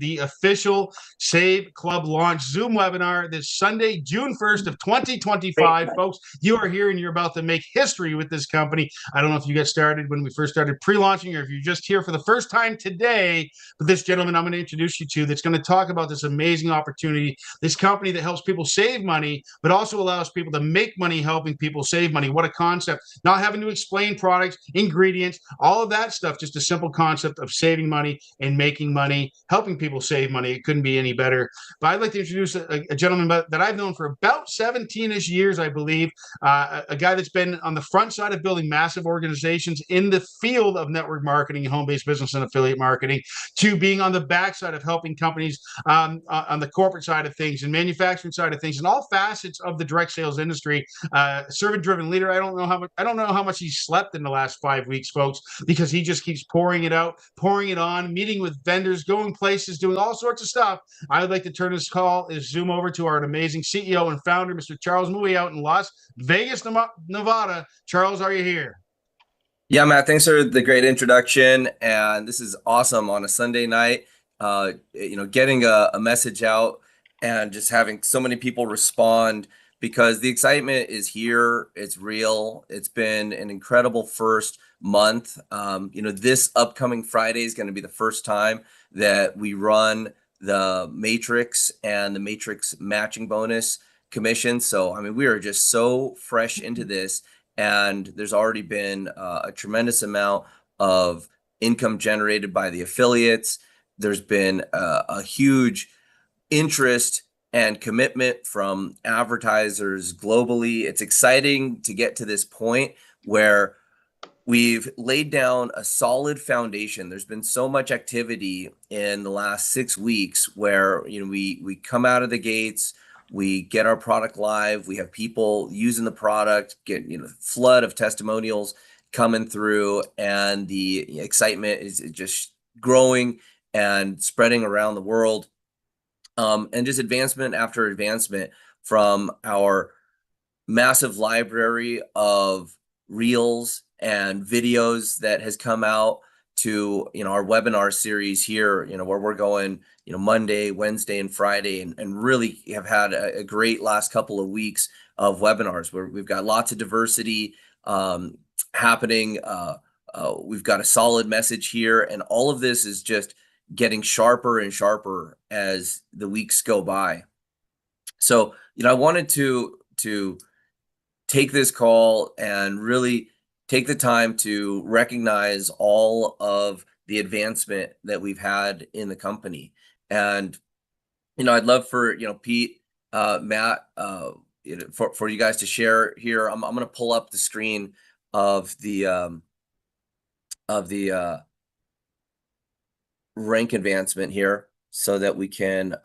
the official Save Club launch Zoom webinar this Sunday, June 1st of 2025. Folks, you are here and you're about to make history with this company. I don't know if you got started when we first started pre-launching or if you're just here for the first time today, but this gentleman I'm going to introduce you to that's going to talk about this amazing opportunity, this company that helps people save money, but also allows people to make money helping people save money. What a concept. Not having to explain products, ingredients, all of that stuff, just a simple concept of saving money and making money, helping people save money. It couldn't be any better. But I'd like to introduce a gentleman that I've known for about 17-ish years, I believe, a guy that's been on the front side of building massive organizations in the field of network marketing, home-based business, and affiliate marketing, to being on the backside of helping companies on the corporate side of things and manufacturing side of things and all facets of the direct sales industry. Servant-driven leader. I don't know how much he slept in the last 5 weeks, folks, because he just keeps pouring it out, pouring it on, meeting with vendors, going places, doing all sorts of stuff. I would like to turn this Zoom over to our amazing CEO and founder, Mr. Charles Mui, out in Las Vegas, Nevada. Charles, are you here? Yeah, Matt, thanks for the great introduction. And this is awesome on a Sunday night, getting a message out and just having so many people respond, because the excitement is here. It's real. It's been an incredible first month. This upcoming Friday is going to be the first time that we run the Matrix and the Matrix matching bonus commission. So, we are just so fresh into this, and there's already been a tremendous amount of income generated by the affiliates. There's been a huge interest and commitment from advertisers globally. It's exciting to get to this point where we've laid down a solid foundation. There's been so much activity in the last 6 weeks where we come out of the gates, we get our product live, we have people using the product, get flood of testimonials coming through, and the excitement is just growing and spreading around the world. And just advancement after advancement from our massive library of reels and videos that has come out to our webinar series here, where we're going Monday, Wednesday, and Friday, and really have had a great last couple of weeks of webinars where we've got lots of diversity happening. We've got a solid message here, and all of this is just getting sharper and sharper as the weeks go by. So, I wanted to take this call and really take the time to recognize all of the advancement that we've had in the company. And, I'd love for, Pete, Matt, for you guys to share here. I'm going to pull up the screen of the rank advancement here so that we can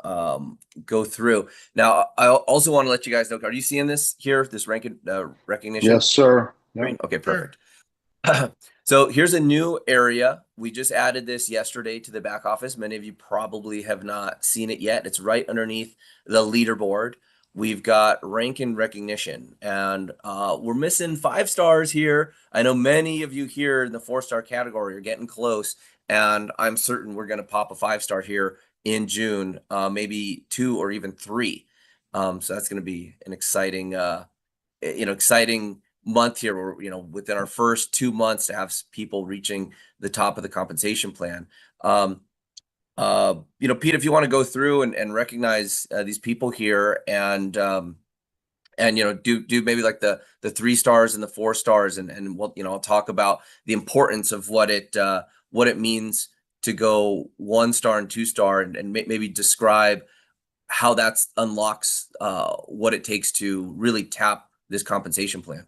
go through. Now, I also want to let you guys know, are you seeing this here, this rank recognition? Yes, sir. Yep. Okay, perfect. So here's a new area. We just added this yesterday to the back office. Many of you probably have not seen it yet. It's right underneath the leaderboard. We've got rank and recognition, and we're missing 5 stars here. I know many of you here in the 4-star category are getting close, and I'm certain we're going to pop a 5-star here in June, maybe 2 or even 3. So that's going to be an exciting, exciting month here, where, within our first 2 months to have people reaching the top of the compensation plan. Pete, if you want to go through and recognize these people here, and do maybe like the 3 stars and the 4 stars, and we'll, I'll talk about the importance of what it means to go 1 star and 2 star, and maybe describe how that unlocks what it takes to really tap this compensation plan.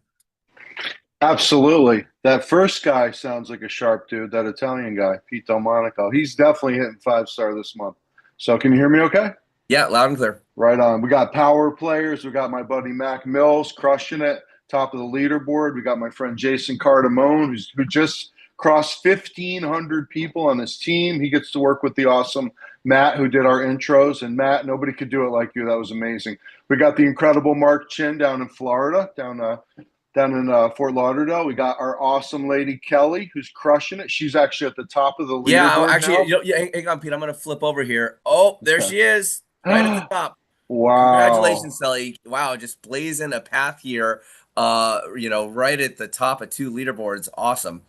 Absolutely. That first guy sounds like a sharp dude, that Italian guy, Pete Delmonico. He's definitely hitting 5-star this month. So can you hear me okay? Yeah, loud and clear. Right on. We got power players. We got my buddy Mac Mills crushing it, top of the leaderboard. We got my friend Jason Cardamone, who just crossed 1,500 people on his team. He gets to work with the awesome Matt, who did our intros. And Matt, nobody could do it like you. That was amazing. We got the incredible Mark Chin down in Florida, down down in Fort Lauderdale. We got our awesome lady Kelly, who's crushing it. She's actually at the top of the Yeah, leaderboard actually, now. hang on, Pete. I'm gonna flip over here. Oh, there Okay. she is, right at the top. Wow. Congratulations, Sally. Wow, just blazing a path here. Right at the top of 2 leaderboards. Awesome.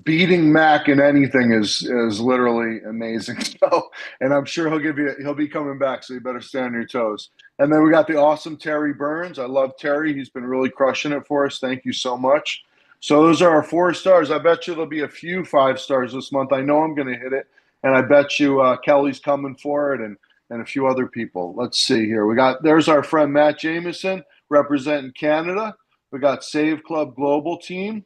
Beating Mac in anything is literally amazing. So, and I'm sure he'll be coming back. So you better stay on your toes. And then we got the awesome Terry Burns. I love Terry. He's been really crushing it for us. Thank you so much. So those are our 4 stars. I bet you there'll be a few 5 stars this month. I know I'm going to hit it, and I bet you Kelly's coming for it, and a few other people. Let's see here. There's our friend Matt Jameson representing Canada. We got Save Club Global Team.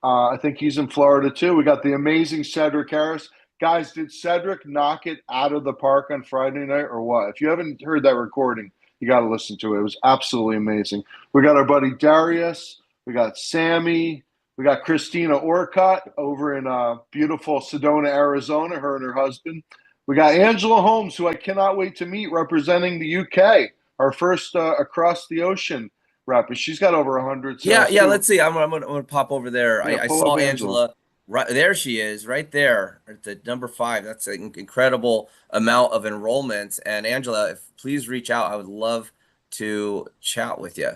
I think he's in Florida too. We got the amazing Cedric Harris. Guys, did Cedric knock it out of the park on Friday night or what? If you haven't heard that recording, you got to listen to it. It was absolutely amazing. We got our buddy Darius. We got Sammy. We got Christina Orcutt over in beautiful Sedona, Arizona, her and her husband. We got Angela Holmes, who I cannot wait to meet, representing the UK, our first across the ocean rep. She's got over 100 sales Yeah. too. Let's see. I'm gonna pop over there. Yeah, I pull saw up Angela. Right there, she is right there at the number 5. That's an incredible amount of enrollments. And Angela, please reach out. I would love to chat with you.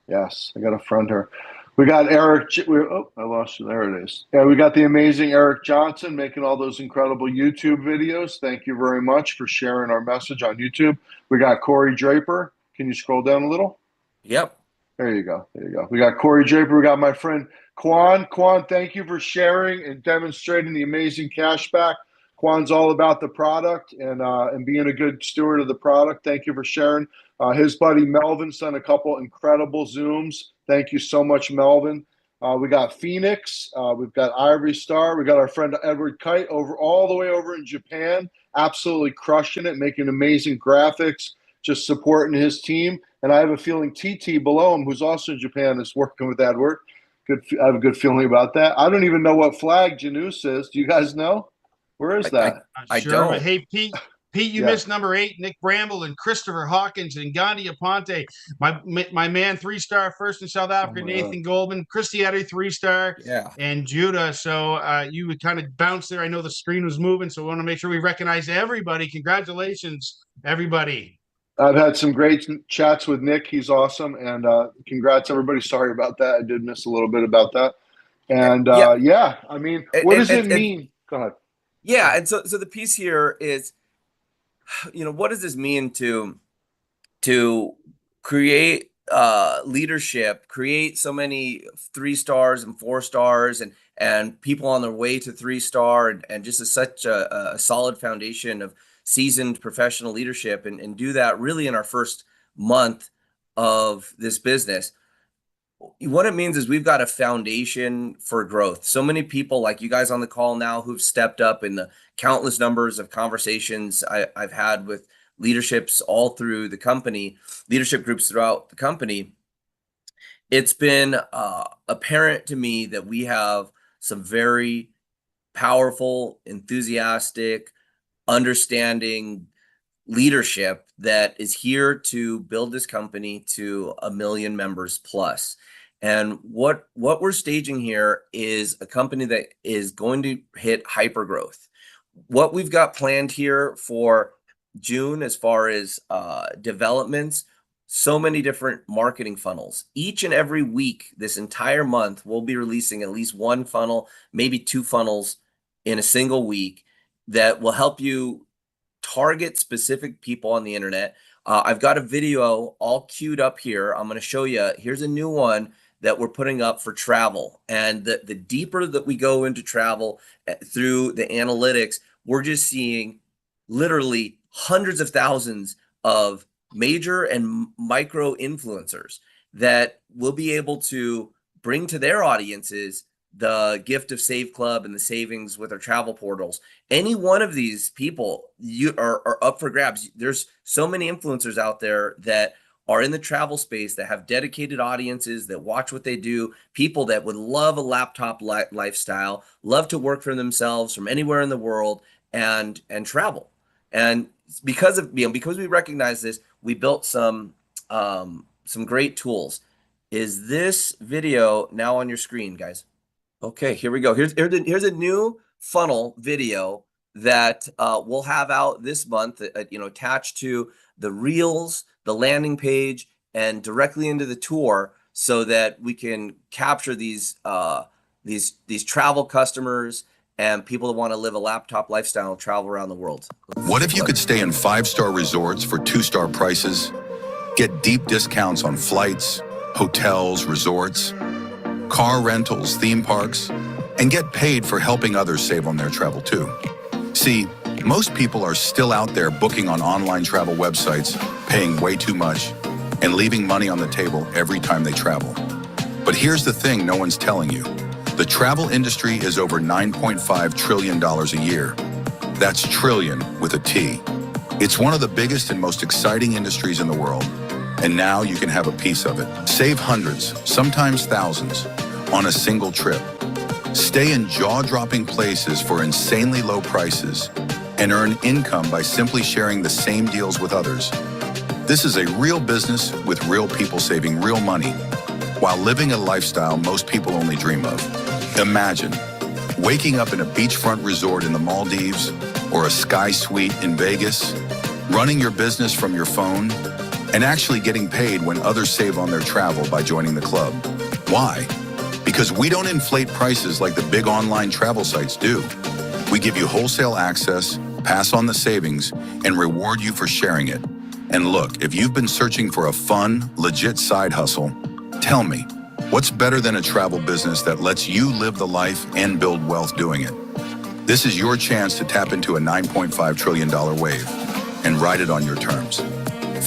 Yes, I got to friend her. We got Eric. Oh, I lost you. There it is. Yeah, we got the amazing Eric Johnson making all those incredible YouTube videos. Thank you very much for sharing our message on YouTube. We got Corey Draper. Can you scroll down a little? Yep. There you go. There you go. We got Corey Draper. We got my friend Quan. Quan, thank you for sharing and demonstrating the amazing cashback. Quan's all about the product and being a good steward of the product. Thank you for sharing. His buddy Melvin's done a couple incredible Zooms. Thank you so much, Melvin. We got Phoenix. We've got Ivory Star. We got our friend Edward Kite all the way over in Japan, absolutely crushing it, making amazing graphics, just supporting his team. And I have a feeling TT below him, who's also in Japan, is working with Edward. I have a good feeling about that. I don't even know what flag Janus is. Do you guys know? Where is that? I Sure, don't. but hey, Pete, you Yeah. missed number 8, Nick Bramble and Christopher Hawkins and Gandhi Aponte. My man, 3-star first in South Africa, my Nathan Goldman, Christiane 3-star, Yeah. and Judah. So you would kind of bounce there. I know the screen was moving, so we want to make sure we recognize everybody. Congratulations, everybody. I've had some great chats with Nick. He's awesome. And congrats, everybody. Sorry about that. I did miss a little bit about that. And yeah, I mean, what does it mean? Go ahead. Yeah, and so the piece here is, what does this mean to create leadership, create so many 3 stars and 4 stars and people on their way to 3-star and just such a solid foundation of seasoned professional leadership and do that really in our first month of this business. What it means is we've got a foundation for growth. So many people like you guys on the call now who've stepped up in the countless numbers of conversations I've had with leaderships all through the company, leadership groups throughout the company. It's been apparent to me that we have some very powerful, enthusiastic, understanding leadership that is here to build this company to 1 million members plus. And what we're staging here is a company that is going to hit hyper growth. What we've got planned here for June as far as developments, so many different marketing funnels. Each and every week, this entire month, we'll be releasing at least 1 funnel, maybe 2 funnels in a single week that will help you target specific people on the internet. I've got a video all queued up here. I'm going to show you. Here's a new one that we're putting up for travel. And the deeper that we go into travel through the analytics, we're just seeing literally hundreds of thousands of major and micro influencers that will be able to bring to their audiences the gift of Save Club and the savings with our travel portals. Any one of these people you are up for grabs. There's so many influencers out there that are in the travel space that have dedicated audiences that watch what they do, people that would love a laptop lifestyle, love to work for themselves from anywhere in the world and travel. And because we recognize this, we built some great tools. Is this video now on your screen, guys? Okay, here we go. Here's a new funnel video that we'll have out this month, attached to the reels, the landing page, and directly into the tour, so that we can capture these travel customers and people that want to live a laptop lifestyle and travel around the world. What if you could stay in 5-star resorts for 2-star prices, get deep discounts on flights, hotels, resorts, car rentals, theme parks, and get paid for helping others save on their travel too? See, most people are still out there booking on online travel websites, paying way too much, and leaving money on the table every time they travel. But here's the thing no one's telling you. The travel industry is over $9.5 trillion a year. That's trillion with a T. It's one of the biggest and most exciting industries in the world, and now you can have a piece of it. Save hundreds, sometimes thousands, on a single trip. Stay in jaw-dropping places for insanely low prices and earn income by simply sharing the same deals with others. This is a real business with real people saving real money while living a lifestyle most people only dream of. Imagine waking up in a beachfront resort in the Maldives or a sky suite in Vegas, running your business from your phone, and actually getting paid when others save on their travel by joining the club. Why? Because we don't inflate prices like the big online travel sites do. We give you wholesale access, pass on the savings, and reward you for sharing it. And look, if you've been searching for a fun, legit side hustle, tell me, what's better than a travel business that lets you live the life and build wealth doing it? This is your chance to tap into a $9.5 trillion wave and ride it on your terms.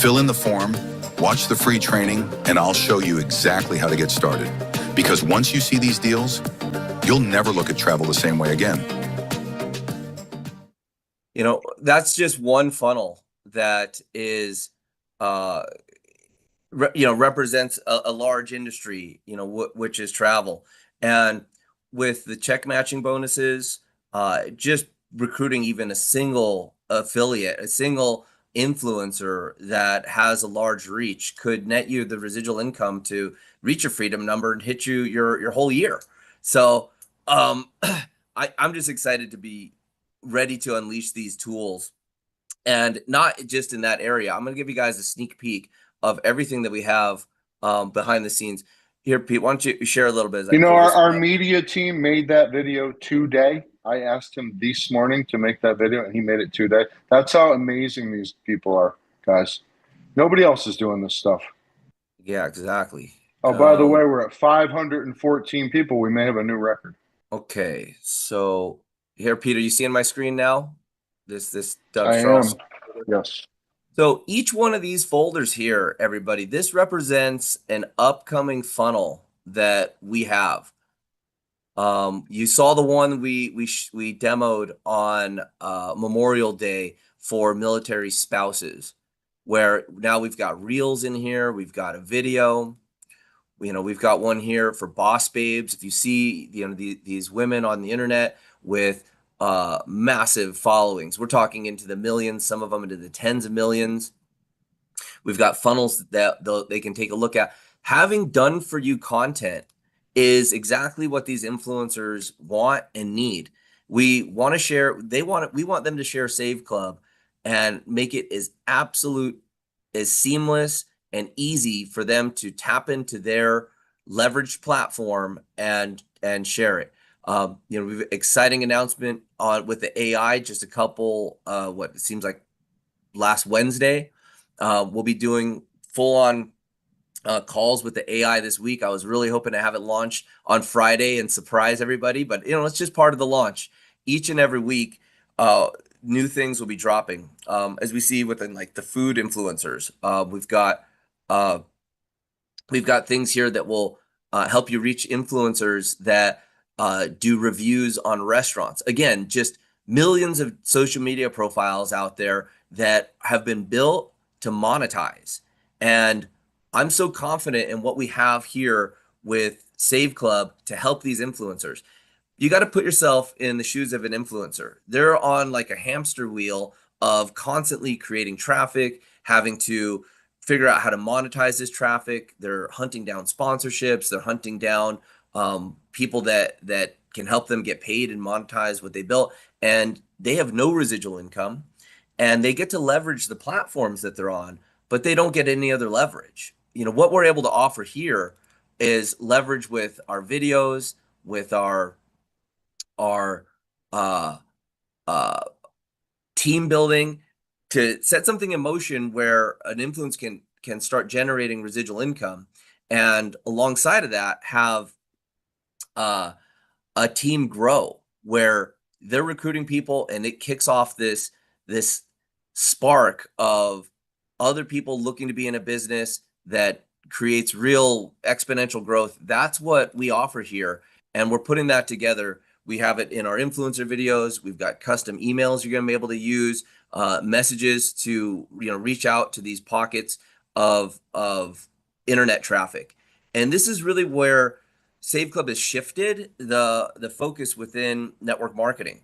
Fill in the form, watch the free training, and I'll show you exactly how to get started. Because once you see these deals, you'll never look at travel the same way again. That's just one funnel that is, represents a large industry, which is travel. And with the check matching bonuses, just recruiting even a single affiliate, a single influencer that has a large reach could net you the residual income to reach your freedom number and hit you your whole year. So I'm just excited to be ready to unleash these tools, and not just in that area. I'm going to give you guys a sneak peek of everything that we have behind the scenes. Here, Pete, why don't you share a little bit? Our media team made that video today. I asked him this morning to make that video, and he made it today. That's how amazing these people are, guys. Nobody else is doing this stuff. Yeah, exactly. Oh, by the way, we're at 514 people. We may have a new record. Okay, so here, Peter, you seeing my screen now? This Doug I Strauss. am. Yes. So each one of these folders here, everybody, this represents an upcoming funnel that we have. You saw the one we demoed on Memorial Day for military spouses, where now we've got reels in here, we've got a video, we've got one here for boss babes. If you see these women on the internet with massive followings, we're talking into the millions, some of them into the tens of millions. We've got funnels that they can take a look at. Having done for you content is exactly what these influencers want and need. We want to share, we want them to share Save Club and make it as seamless and easy for them to tap into their leveraged platform and share it. We've exciting announcement with the AI, just a couple, what it seems like last Wednesday. We'll be doing full on calls with the AI this week. I was really hoping to have it launch on Friday and surprise everybody, but it's just part of the launch. Each and every week, new things will be dropping. As we see within like the food influencers, we've got things here that will help you reach influencers that do reviews on restaurants. Again, just millions of social media profiles out there that have been built to monetize. And I'm so confident in what we have here with Save Club to help these influencers. You got to put yourself in the shoes of an influencer. They're on like a hamster wheel of constantly creating traffic, having to figure out how to monetize this traffic. They're hunting down sponsorships. They're hunting down people that can help them get paid and monetize what they built. And they have no residual income, and they get to leverage the platforms that they're on, but they don't get any other leverage. What we're able to offer here is leverage with our videos, with our uh, uh, team building, to set something in motion where an influence can start generating residual income, and alongside of that have a team grow where they're recruiting people, and it kicks off this spark of other people looking to be in a business that creates real exponential growth. That's what we offer here, and we're putting that together. We have it in our influencer videos. We've got custom emails you're going to be able to use, messages to reach out to these pockets of internet traffic. And this is really where Save Club has shifted the focus within network marketing.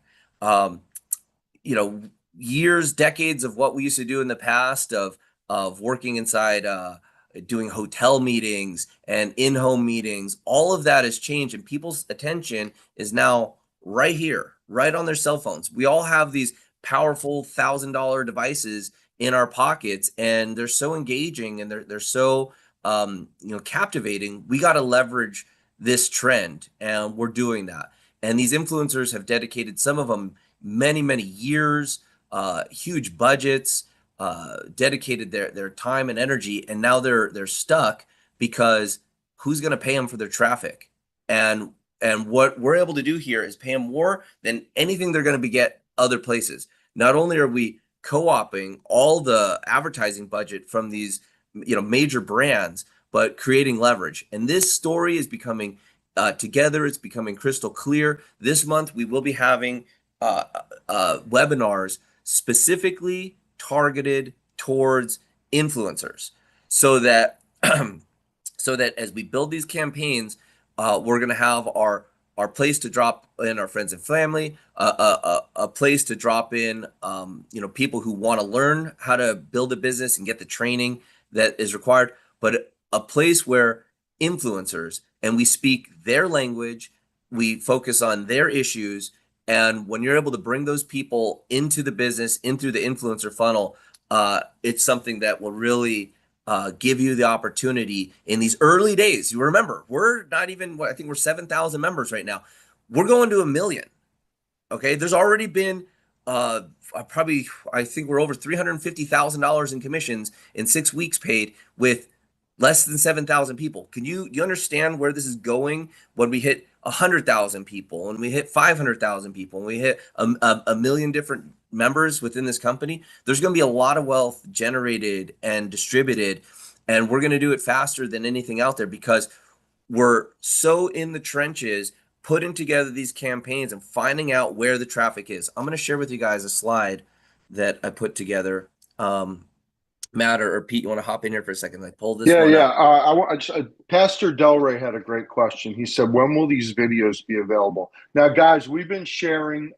Years, decades of what we used to do in the past of working inside, doing hotel meetings and in-home meetings, all of that has changed, and people's attention is now right here, right on their cell phones. We all have these powerful $1,000 devices in our pockets, and they're so engaging, and they're so captivating. We got to leverage this trend, and we're doing that. And these influencers have dedicated, some of them, many years, huge budgets, dedicated their time and energy, and now they're stuck because who's going to pay them for their traffic? And what we're able to do here is pay them more than anything they're going to get other places. Not only are we co-oping all the advertising budget from these major brands, but creating leverage. And this story is becoming together. It's becoming crystal clear. This month we will be having webinars specifically targeted towards influencers, so that as we build these campaigns, we're going to have our place to drop in our friends and family, a place to drop in people who want to learn how to build a business and get the training that is required, but a place where influencers, and we speak their language, we focus on their issues. And when you're able to bring those people into the business, in through the influencer funnel, it's something that will really give you the opportunity in these early days. You remember, we're not even, I think we're 7,000 members right now. We're going to 1 million. Okay. There's already been I think we're over $350,000 in commissions in 6 weeks paid with less than 7,000 people. You understand where this is going when we hit 100,000 people, and we hit 500,000 people, and we hit a million different members within this company? There's going to be a lot of wealth generated and distributed, and we're going to do it faster than anything out there because we're so in the trenches putting together these campaigns and finding out where the traffic is. I'm going to share with you guys a slide that I put together. Matt or Pete, you want to hop in here for a second? I pulled this one up. Pastor Delray had a great question. He said, when will these videos be available? Now, guys, we've been sharing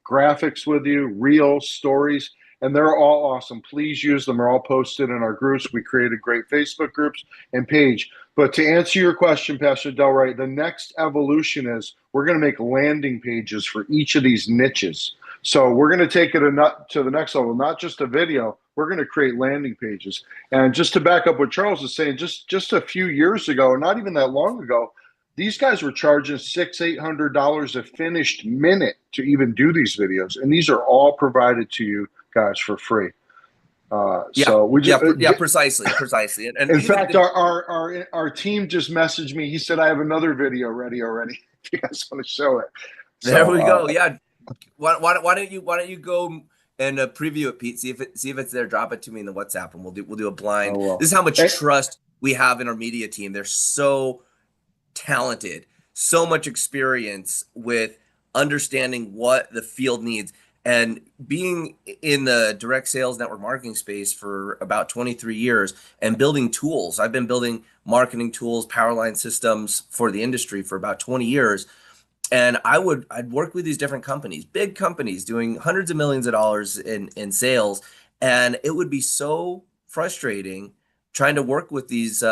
graphics with you, reels, stories, and they're all awesome. Please use them. They're all posted in our groups. We created great Facebook groups and page. But to answer your question, Pastor Delray, the next evolution is we're going to make landing pages for each of these niches. So we're going to take it to the next level, not just a video. We're going to create landing pages. And just to back up what Charles is saying, just a few years ago, or not even that long ago, these guys were charging $600-800 a finished minute to even do these videos. And these are all provided to you guys for free. So we just, precisely. And in fact, our team just messaged me. He said, I have another video ready already. If you guys want to show it. There we go. Yeah. Why don't you go and preview it, Pete? See if it's there. Drop it to me in the WhatsApp, and we'll do a blind. This is how much trust we have in our media team. They're so talented, so much experience with understanding what the field needs. And being in the direct sales network marketing space for about 23 years and building tools, I've been building marketing tools, power line systems for the industry for about 20 years. And I'd work with these different companies, big companies doing hundreds of millions of dollars in sales. And it would be so frustrating trying to work with these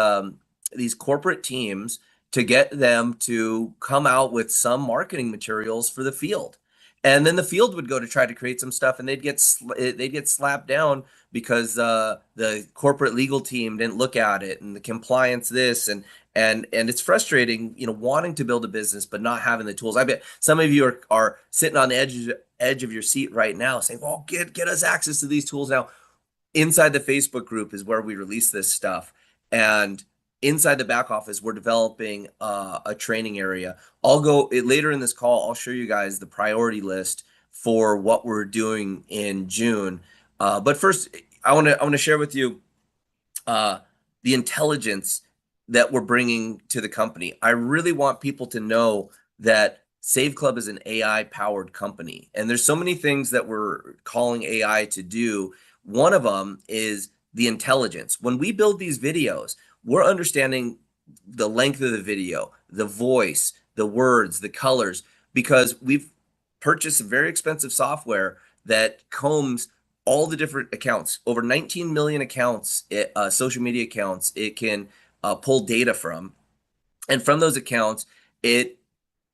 corporate teams to get them to come out with some marketing materials for the field. And then the field would go to try to create some stuff, and they'd get slapped down because the corporate legal team didn't look at it, and the compliance this, and it's frustrating, wanting to build a business but not having the tools. I bet some of you are sitting on the edge of your seat right now saying, well, get us access to these tools now. Inside the Facebook group is where we release this stuff, and inside the back office, we're developing a training area. I'll go later in this call. I'll show you guys the priority list for what we're doing in June. But first, I want to share with you the intelligence that we're bringing to the company. I really want people to know that Save Club is an AI-powered company, and there's so many things that we're calling AI to do. One of them is the intelligence. When we build these videos, we're understanding the length of the video, the voice, the words, the colors, because we've purchased some very expensive software that combs all the different accounts, over 19 million accounts, social media accounts it can pull data from. And from those accounts, it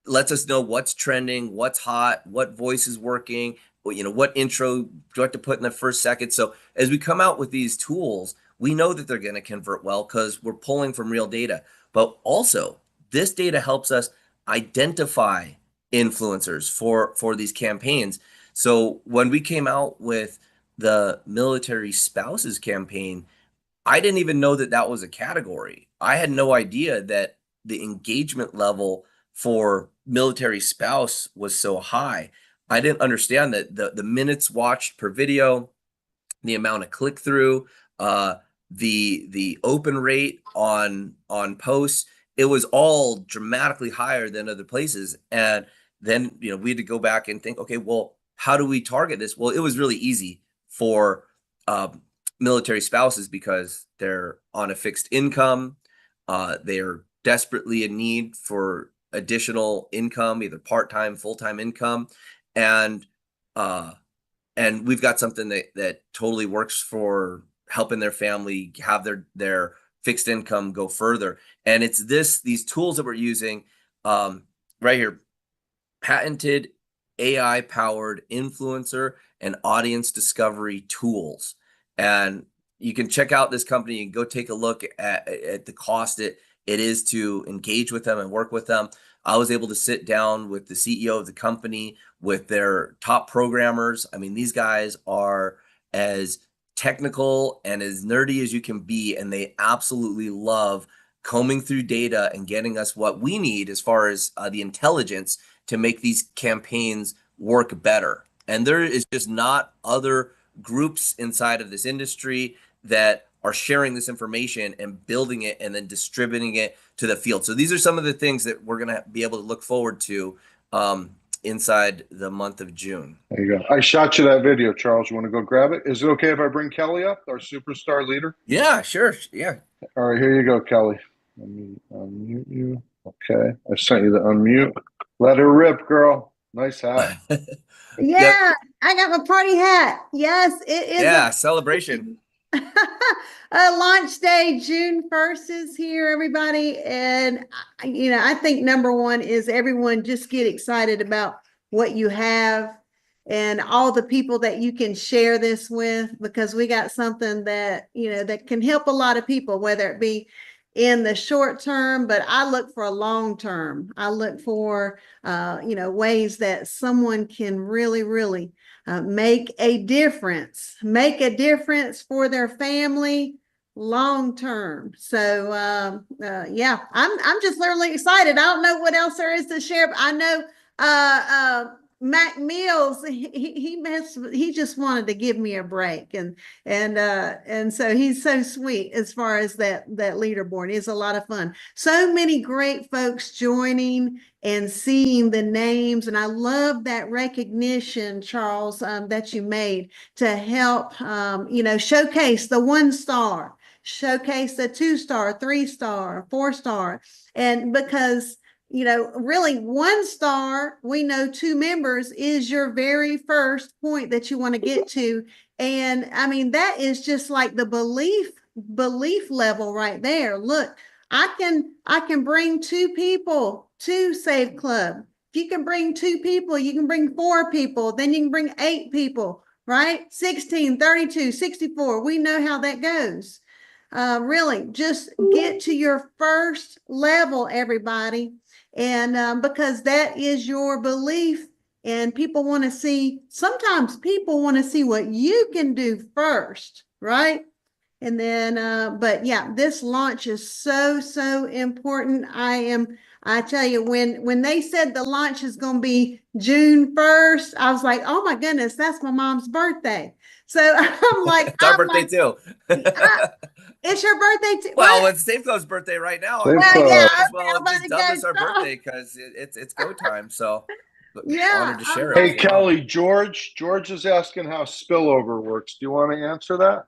lets us know what's trending, what's hot, what voice is working, what intro do I have to put in the first second. So as we come out with these tools, we know that they're going to convert well because we're pulling from real data. But also, this data helps us identify influencers for these campaigns. So when we came out with the military spouses campaign, I didn't even know that was a category. I had no idea that the engagement level for military spouse was so high. I didn't understand that the minutes watched per video, the amount of click through, the open rate on posts, it was all dramatically higher than other places. And then we had to go back and think, okay, well, how do we target this? Well, it was really easy for military spouses because they're on a fixed income, they're desperately in need for additional income, either part-time, full-time income, and we've got something that totally works for helping their family have their fixed income go further. And it's these tools that we're using right here, patented AI-powered influencer and audience discovery tools. And you can check out this company and go take a look at the cost it is to engage with them and work with them. I was able to sit down with the CEO of the company, with their top programmers. I mean, these guys are as technical and as nerdy as you can be, and they absolutely love combing through data and getting us what we need as far as the intelligence to make these campaigns work better. And there is just not other groups inside of this industry that are sharing this information and building it and then distributing it to the field. So these are some of the things that we're going to be able to look forward to inside the month of June. There you go. I shot you that video, Charles. You want to go grab it? Is it okay if I bring Kelly up, our superstar leader? Yeah, sure. Yeah. All right, here you go, Kelly. Let me unmute you. Okay. I sent you the unmute. Let her rip, girl. Nice hat. Yeah, Yep. I got my party hat. Yes, it is. Yeah, celebration. Launch day, June 1st is here, everybody. And, I think number one is everyone just get excited about what you have and all the people that you can share this with, because we got something that, that can help a lot of people, whether it be in the short term, but I look for a long term. I look for, ways that someone can really, really make a difference for their family long term. So yeah, I'm just literally excited. I don't know what else there is to share, but I know Mac Mills, he just wanted to give me a break, and so he's so sweet as far as that leaderboard. It's a lot of fun. So many great folks joining and seeing the names, and I love that recognition, Charles, that you made to help showcase the 1-star, showcase the 2-star, 3-star, 4-star, and because really 1-star, we know 2 members is your very first point that you want to get to. And I mean, that is just like the belief belief level right there. Look, I can bring 2 people to Save Club. If you can bring 2 people, you can bring 4 people, then you can bring 8 people, right? 16, 32, 64. We know how that goes. Really, just get to your first level, everybody. And because that is your belief, and people want to see, sometimes people want to see what you can do first, right? And then, but yeah, this launch is so, so important. I tell you, when they said the launch is going to be June 1st, I was like, oh my goodness, that's my mom's birthday. So I'm like, It's our birthday too. it's your birthday too. Well, it's Save Club's birthday right now. Save I Club. mean, Yeah, might as okay, well I'm about just to dub go this our talk. birthday because it's go time. So Yeah, honored to share I'm it. Hey, Kelly, George is asking how spillover works. Do you want to answer that?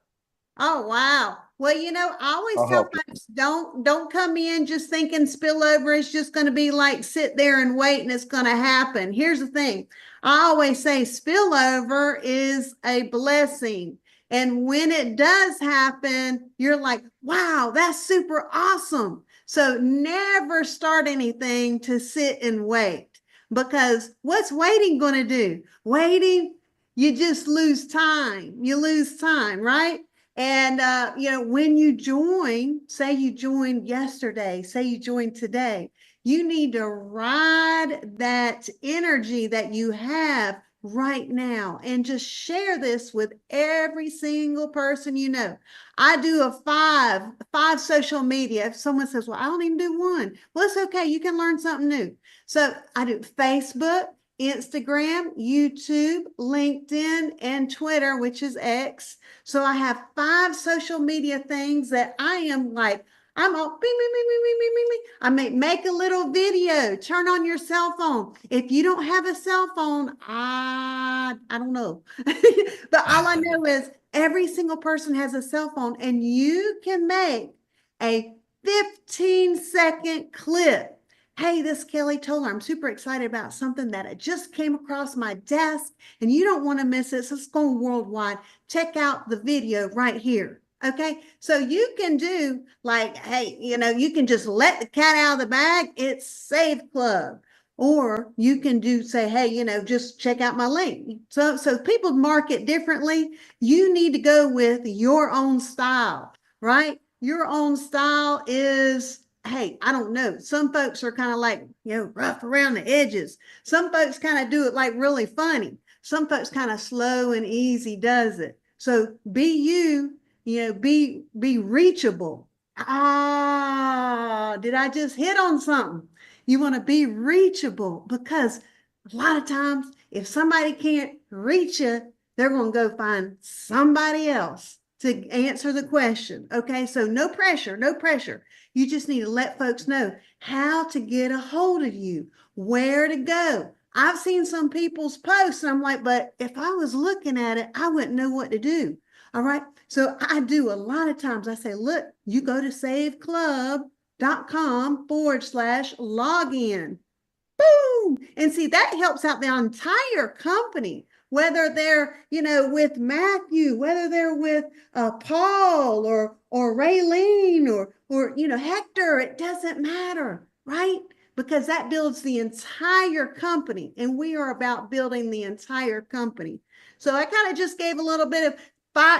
Oh, wow. Well, I always I'll tell help you. folks, don't come in just thinking spillover is just going to be like sit there and wait and it's going to happen. Here's the thing. I always say spillover is a blessing. And when it does happen, you're like, wow, that's super awesome. So never start anything to sit and wait, because what's waiting going to do? Waiting, you just lose time. You lose time, right? And, when you join, say you joined yesterday, say you joined today, you need to ride that energy that you have right now and just share this with every single person you know. I do a five social media. If someone says, well, I don't even do one. Well, it's okay. You can learn something new. So I do Facebook, Instagram, YouTube, LinkedIn, and Twitter, which is X. So I have 5 social media things that I am like, I'm all bing, bing, bing, bing, bing, bing, bing, bing. I make a little video, turn on your cell phone. If you don't have a cell phone, I don't know. But all I know is every single person has a cell phone, and you can make a 15-second clip. Hey, this is Kelly Toller. I'm super excited about something that I just came across my desk, and you don't want to miss it. So it's going worldwide. Check out the video right here. Okay. So you can do like, hey, you can just let the cat out of the bag. It's Save Club. Or you can say, hey, just check out my link. So people market differently. You need to go with your own style, right? Your own style is, hey, I don't know. Some folks are kind of like, rough around the edges. Some folks kind of do it like really funny. Some folks kind of slow and easy does it. So be you, be reachable. Did I just hit on something? You want to be reachable, because a lot of times if somebody can't reach you, they're going to go find somebody else to answer the question. Okay. So no pressure, no pressure. You just need to let folks know how to get a hold of you, where to go. I've seen some people's posts and I'm like, but if I was looking at it, I wouldn't know what to do. All right. So I do a lot of times I say, look, you go to saveclub.com/login. Boom. And see, that helps out the entire company, whether they're, with Matthew, whether they're with Paul or Raylene or Hector, it doesn't matter, right? Because that builds the entire company, and we are about building the entire company. So I kind of just gave a little bit of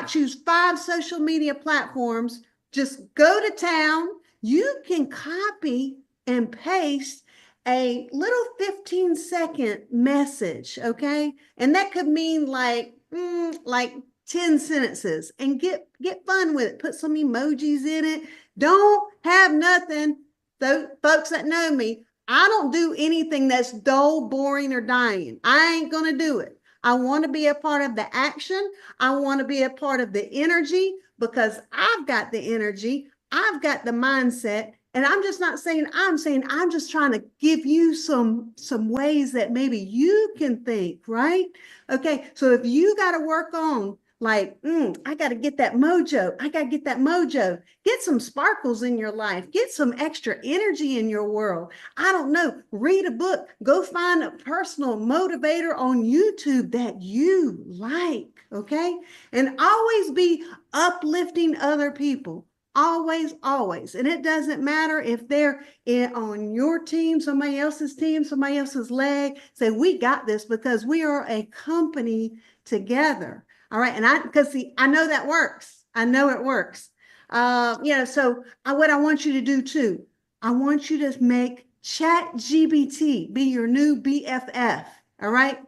choose 5 social media platforms, just go to town. You can copy and paste a little 15-second message, okay? And that could mean like 10 sentences, and get fun with it. Put some emojis in it. Don't have nothing. Those folks that know me, I don't do anything that's dull, boring, or dying. I ain't going to do it. I want to be a part of the action. I want to be a part of the energy, because I've got the energy. I've got the mindset. And I'm just not saying, I'm just trying to give you some ways that maybe you can think, right? Okay. So if you got to work on like, I got to get that mojo. I got to get that mojo. Get some sparkles in your life. Get some extra energy in your world. I don't know. Read a book. Go find a personal motivator on YouTube that you like. Okay. And always be uplifting other people. Always, always. And it doesn't matter if they're on your team, somebody else's leg. Say, we got this because we are a company together. All right. And because see, I know that works. I know it works. So what I want you to do too, I want you to make ChatGPT be your new BFF. All right.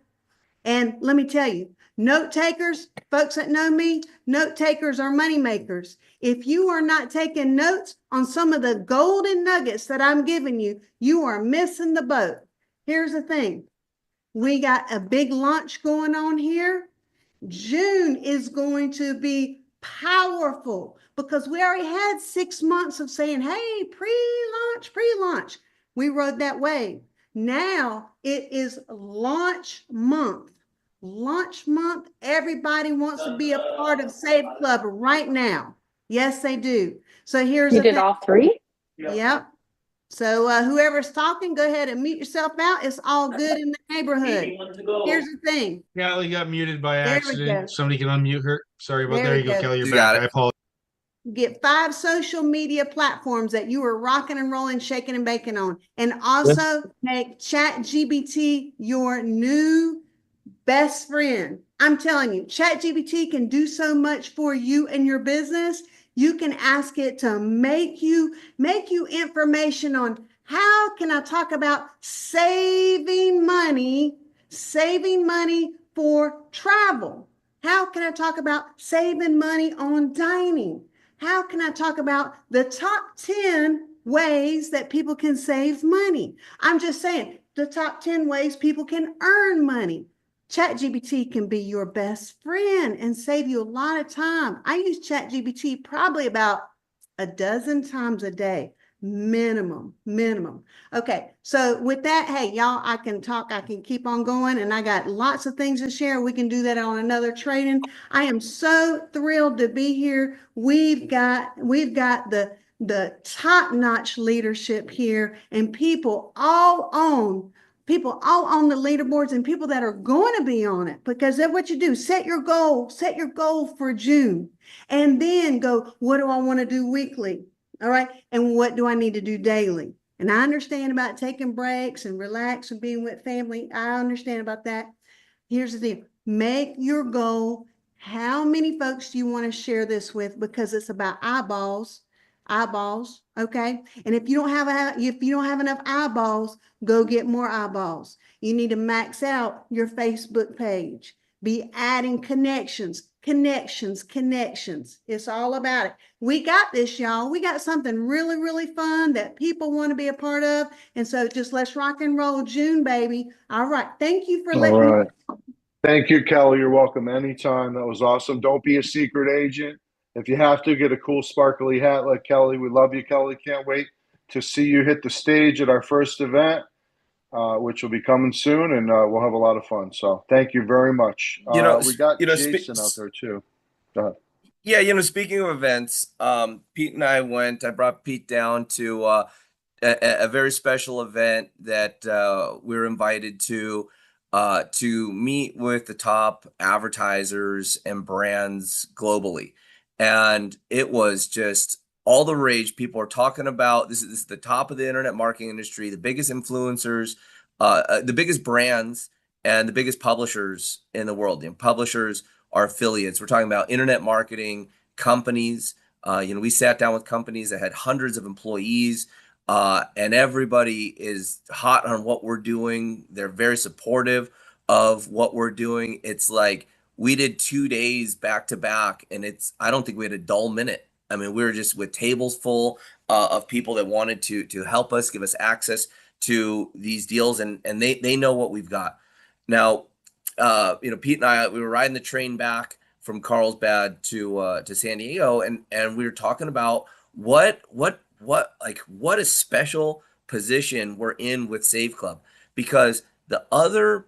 And let me tell you, note takers, folks that know me, note takers are money makers. If you are not taking notes on some of the golden nuggets that I'm giving you, you are missing the boat. Here's the thing. We got a big launch going on here. June is going to be powerful because we already had 6 months of saying, hey, pre-launch. We rode that wave. Now it is launch month. Launch month. Everybody wants to be a part of Save Club right now. Yes, they do. So here's You the did thing. all three? Yep. So whoever's talking, go ahead and mute yourself out. It's all good in the neighborhood. Here's the thing. Kelly got muted by There we accident. go. Somebody can unmute her. Sorry about There there. we You go, go. Kelly. You're You back. got it. I apologize. Get 5 social media platforms that you are rocking and rolling, shaking and baking on. And also make ChatGPT your new best friend. I'm telling you, ChatGPT can do so much for you and your business. You can ask it to make you information on how can I talk about saving money for travel? How can I talk about saving money on dining? How can I talk about the top 10 ways that people can save money? I'm just saying the top 10 ways people can earn money. ChatGPT can be your best friend and save you a lot of time. I use ChatGPT probably about a dozen times a day, minimum. Okay, so with that, hey, y'all, I can keep on going, and I got lots of things to share. We can do that on another training. I am so thrilled to be here. We've got the top-notch leadership here, and people all on the leaderboards and people that are going to be on it, because that's what you do. Set your goal for June, and then go, what do I want to do weekly? All right. And what do I need to do daily? And I understand about taking breaks and relax and being with family. I understand about that. Here's the thing. Make your goal. How many folks do you want to share this with? Because it's about eyeballs. Okay. And if you don't have enough eyeballs, go get more eyeballs. You need to max out your Facebook page. Be adding connections. It's all about it. We got this, y'all. We got something really, really fun that people want to be a part of. And so just let's rock and roll June, baby. All right. Thank you for letting me. Thank you, Kelly. You're welcome anytime. That was awesome. Don't be a secret agent. If you have to, get a cool sparkly hat like Kelly. We love you, Kelly. Can't wait to see you hit the stage at our first event, which will be coming soon, and we'll have a lot of fun. So thank you very much. We got Jason out there too. Go ahead. Yeah, speaking of events, Pete and I brought Pete down to a very special event that we were invited to meet with the top advertisers and brands globally. And it was just all the rage. People are talking about this is the top of the internet marketing industry, the biggest influencers, the biggest brands, and the biggest publishers in the world. Publishers are affiliates. We're talking about internet marketing companies. We sat down with companies that had hundreds of employees, and everybody is hot on what we're doing. They're very supportive of what we're doing. It's like we did 2 days back to back, and I don't think we had a dull minute. I mean, we were just with tables full of people that wanted to help us, give us access to these deals, and they know what we've got. Now, Pete and I, we were riding the train back from Carlsbad to San Diego, and we were talking about what a special position we're in with Save Club, because the other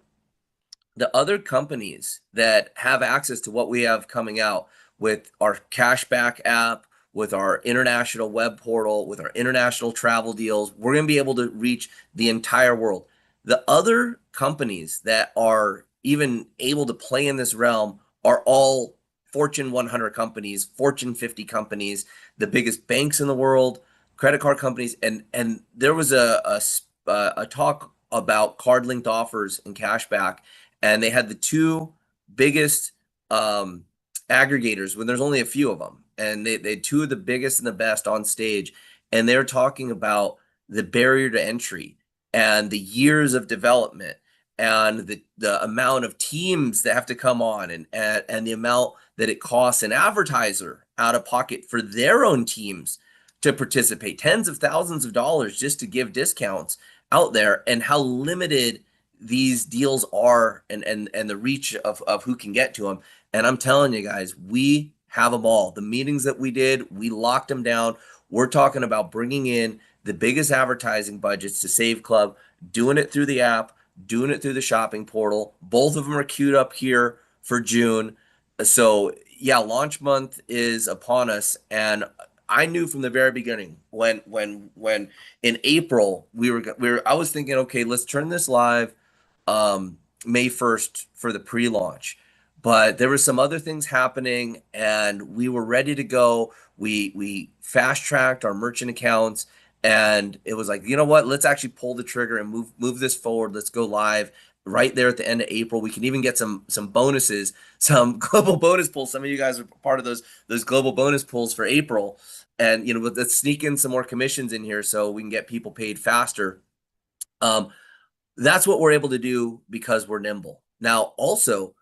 the other companies that have access to what we have coming out with our cashback app, with our international web portal, with our international travel deals, we're going to be able to reach the entire world. The other companies that are even able to play in this realm are all Fortune 100 companies, Fortune 50 companies, the biggest banks in the world, credit card companies, and there was a talk about card linked offers and cashback, and they had the two biggest aggregators when there's only a few of them, and they had two of the biggest and the best on stage, and they're talking about the barrier to entry and the years of development and the amount of teams that have to come on, and the amount that it costs an advertiser out of pocket for their own teams to participate, tens of thousands of dollars just to give discounts out there, and how limited these deals are, and the reach of who can get to them. And I'm telling you guys, we have them all. The meetings that we did, we locked them down. We're talking about bringing in the biggest advertising budgets to Save Club, doing it through the app, doing it through the shopping portal. Both of them are queued up here for June. So yeah, launch month is upon us, and I knew from the very beginning when in April I was thinking, okay, let's turn this live May 1st for the pre-launch. But there were some other things happening, and we were ready to go. We fast-tracked our merchant accounts, and it was like, you know what? Let's actually pull the trigger and move this forward. Let's go live right there at the end of April. We can even get some bonuses, some global bonus pools. Some of you guys are part of those global bonus pools for April. And let's sneak in some more commissions in here so we can get people paid faster. That's what we're able to do because we're nimble. Now, also,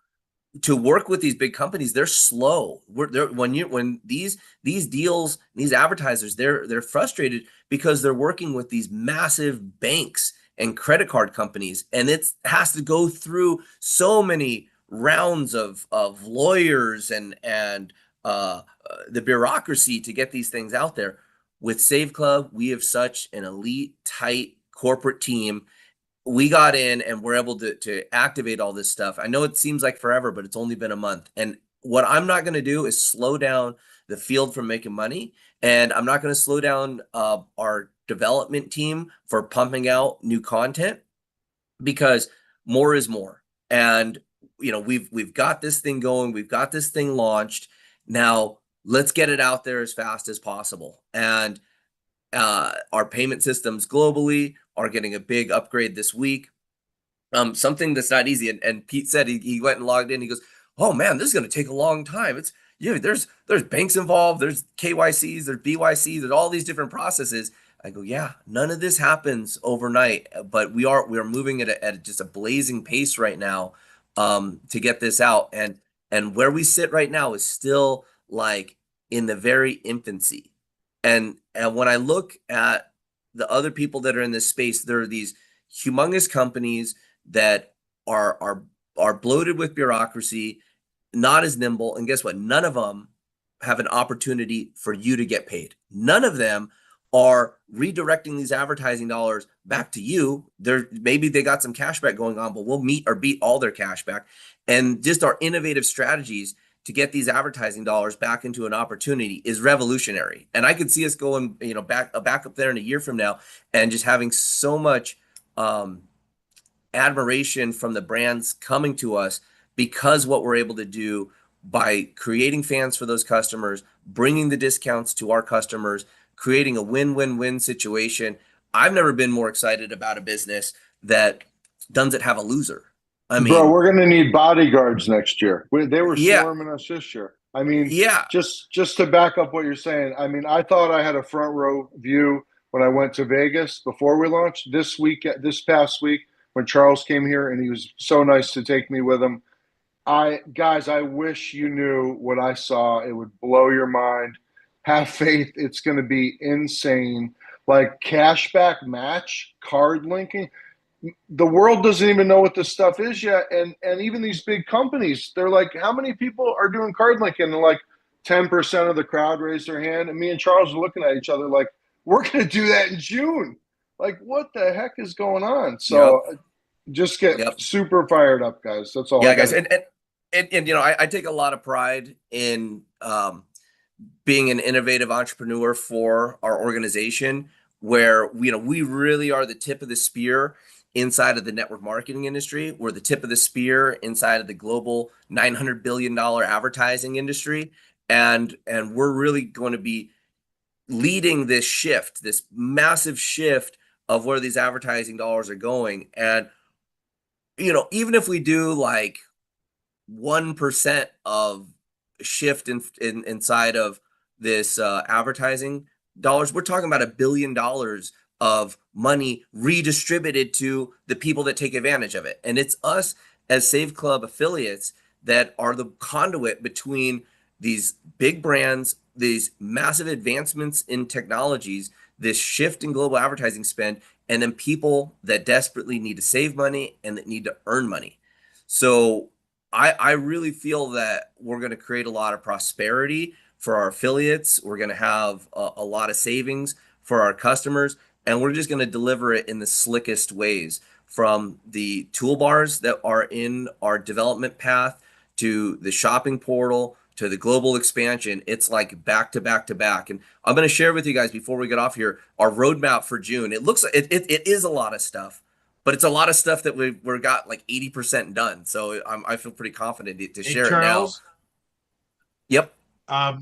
to work with these big companies, they're slow. When these deals, these advertisers, they're frustrated because they're working with these massive banks and credit card companies, and it has to go through so many rounds of lawyers and the bureaucracy to get these things out there. With Save Club, we have such an elite, tight corporate team. We got in and we're able to activate all this stuff. I know it seems like forever, but it's only been a month. And what I'm not going to do is slow down the field from making money. And I'm not going to slow down our development team for pumping out new content, because more is more. And we've got this thing going. We've got this thing launched. Now let's get it out there as fast as possible. And our payment systems globally are getting a big upgrade this week. Something that's not easy. And Pete said he went and logged in. He goes, "Oh man, this is going to take a long time. It's there's banks involved. There's KYCs, there's BYCs, there's all these different processes." I go, "Yeah, none of this happens overnight, but we are moving at just a blazing pace right now to get this out. And where we sit right now is still like in the very infancy. And when I look at the other people that are in this space, there are these humongous companies that are bloated with bureaucracy, not as nimble. And guess what? None of them have an opportunity for you to get paid. None of them are redirecting these advertising dollars back to you. Maybe they got some cash back going on, but we'll meet or beat all their cash back. And just our innovative strategies to get these advertising dollars back into an opportunity is revolutionary. And I could see us going, back up there in a year from now and just having so much admiration from the brands coming to us because what we're able to do by creating fans for those customers, bringing the discounts to our customers, creating a win-win-win situation. I've never been more excited about a business that doesn't have a loser. I mean, bro, we're going to need bodyguards next year. They were Yeah. swarming us this year. I mean, yeah, just to back up what you're saying, I mean, I thought I had a front row view when I went to Vegas before we launched this past week when Charles came here, and he was so nice to take me with him. I wish you knew what I saw. It would blow your mind. Have faith. It's going to be insane. Like cashback match, card linking. The world doesn't even know what this stuff is yet. And even these big companies, they're like, how many people are doing card linking? And like 10% of the crowd raised their hand. And me and Charles are looking at each other like, we're going to do that in June. Like, what the heck is going on? So Just get Yep. super fired up, guys. That's all. Yeah, I guys, gotta- and you know, I take a lot of pride in being an innovative entrepreneur for our organization, where we really are the tip of the spear inside of the network marketing industry. We're the tip of the spear inside of the global $900 billion advertising industry, and we're really going to be leading this shift, this massive shift of where these advertising dollars are going. And even if we do like 1% of shift inside of this advertising dollars, we're talking about $1 billion of money redistributed to the people that take advantage of it. And it's us as Save Club affiliates that are the conduit between these big brands, these massive advancements in technologies, this shift in global advertising spend, and then people that desperately need to save money and that need to earn money. So I really feel that we're going to create a lot of prosperity for our affiliates. We're going to have a lot of savings for our customers, and we're just going to deliver it in the slickest ways, from the toolbars that are in our development path to the shopping portal to the global expansion. It's like back to back to back. And I'm going to share with you guys before we get off here our roadmap for June. It looks like it is a lot of stuff, but it's a lot of stuff that we've got like 80% done. So I feel pretty confident to Hey, share it now. Charles, Yep. a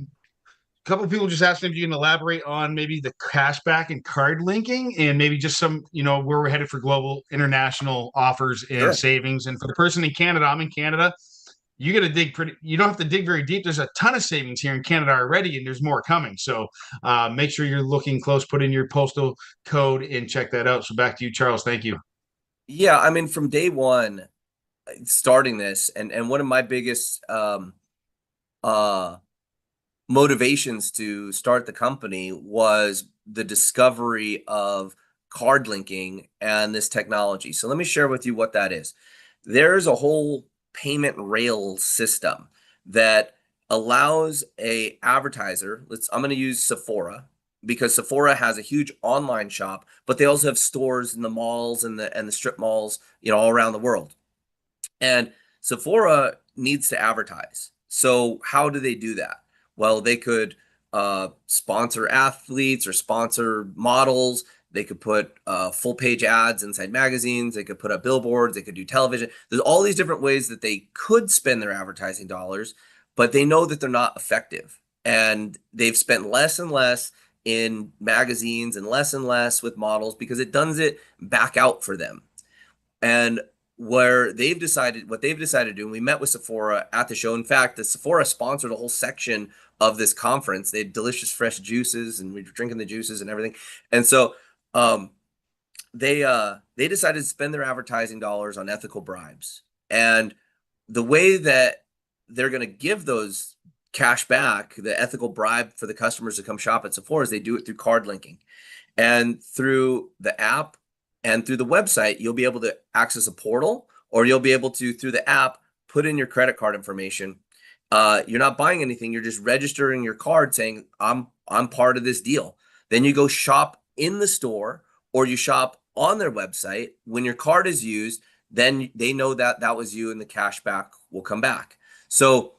couple of people just asked if you can elaborate on maybe the cashback and card linking, and maybe just some, where we're headed for global international offers and Sure. savings. And for the person in Canada, I'm in Canada. You got to you don't have to dig very deep. There's a ton of savings here in Canada already, and there's more coming. So make sure you're looking close, put in your postal code and check that out. So back to you, Charles. Thank you. Yeah, I mean, from day one, starting this, and one of my biggest uh motivations to start the company was the discovery of card linking and this technology. So let me share with you what that is. There's a whole payment rail system that allows a advertiser, I'm going to use Sephora, because Sephora has a huge online shop, but they also have stores in the malls and the strip malls, all around the world. And Sephora needs to advertise. So how do they do that? Well, they could sponsor athletes or sponsor models. They could put full page ads inside magazines. They could put up billboards. They could do television. There's all these different ways that they could spend their advertising dollars, but they know that they're not effective. And they've spent less and less in magazines and less with models because it does it back out for them. And what they've decided to do, and we met with Sephora at the show. In fact, the Sephora sponsored a whole section of this conference. They had delicious fresh juices, and we were drinking the juices and everything. And so they decided to spend their advertising dollars on ethical bribes. And the way that they're going to give those cash back, the ethical bribe for the customers to come shop at Sephora, is they do it through card linking. And through the app and through the website, you'll be able to access a portal, or you'll be able to, through the app, put in your credit card information. You're not buying anything. You're just registering your card saying, I'm part of this deal. Then you go shop in the store, or you shop on their website. When your card is used, then they know that that was you, and the cash back will come back. So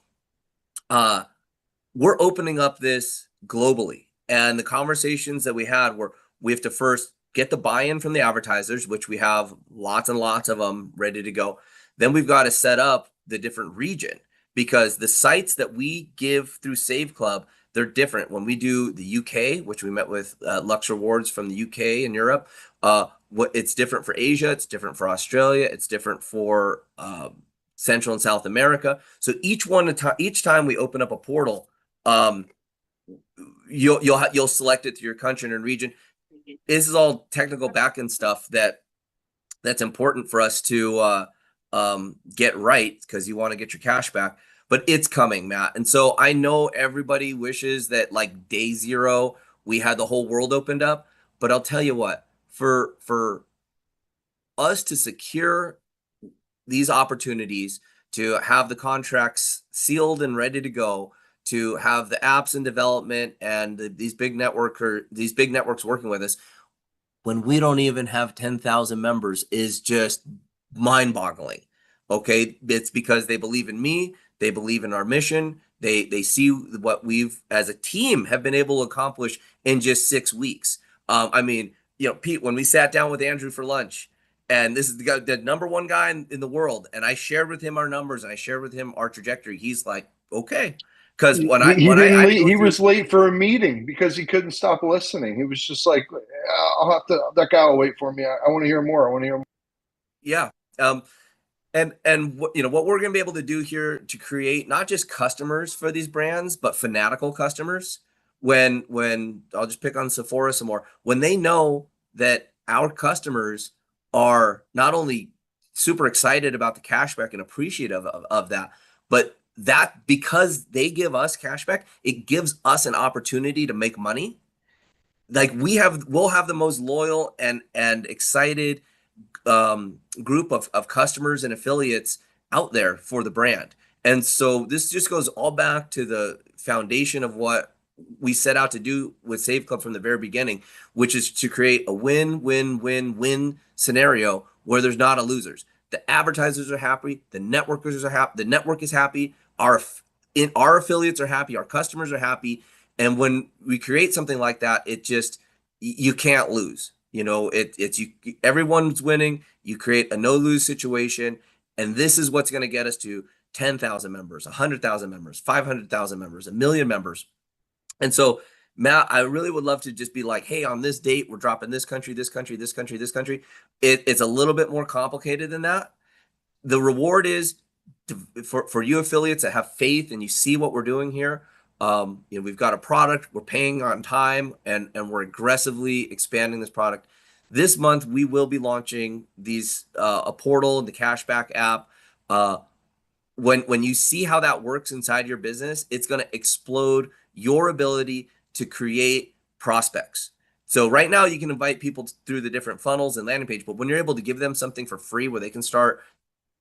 we're opening up this globally. And the conversations that we had were, we have to first get the buy-in from the advertisers, which we have lots and lots of them ready to go. Then we've got to set up the different region, because the sites that we give through Save Club, they're different. When we do the UK, which we met with Lux Rewards from the UK and Europe, it's different for Asia, it's different for Australia, it's different for Central and South America. So each time we open up a portal, you'll select it to your country and region. This is all technical backend stuff that's important for us to get right, because you want to get your cash back. But it's coming, Matt. And so I know everybody wishes that like day zero we had the whole world opened up. But I'll tell you what, for us to secure these opportunities, to have the contracts sealed and ready to go, to have the apps in development, and these big networks working with us, when we don't even have 10,000 members, is just mind-boggling. Okay, it's because they believe in me, they believe in our mission, they see what we've as a team have been able to accomplish in just 6 weeks. I mean, Pete, when we sat down with Andrew for lunch, and this is the guy, the number one guy in the world, and I shared with him our numbers and I shared with him our trajectory. He's like, okay, because He didn't I had to leave. go He through, was late for a meeting because he couldn't stop listening. He was just like, "I'll have to. That guy will wait for me. I want to hear more. I want to hear more." yeah. And what we're going to be able to do here to create not just customers for these brands, but fanatical customers. When I'll just pick on Sephora some more, when they know that our customers are not only super excited about the cashback and appreciative of that, but that because they give us cashback, it gives us an opportunity to make money. Like we'll have the most loyal and excited group of customers and affiliates out there for the brand. And so this just goes all back to the foundation of what we set out to do with Save Club from the very beginning, which is to create a win-win-win-win scenario where there's not a losers. The advertisers are happy, the networkers are happy, the network is happy, our affiliates are happy, our customers are happy. And when we create something like that, it just you can't lose. It's you. Everyone's winning. You create a no lose situation, and this is what's going to get us to 10,000 members, 100,000 members, 500,000 members, a million members. And so, Matt, I really would love to just be like, hey, on this date, we're dropping this country, this country, this country, this country. It's a little bit more complicated than that. The reward is for you affiliates that have faith and you see what we're doing here. We've got a product, we're paying on time, and we're aggressively expanding this product. This month, we will be launching these a portal, the cashback app. When you see how that works inside your business, it's going to explode your ability to create prospects. So right now, you can invite people through the different funnels and landing page, but when you're able to give them something for free where they can start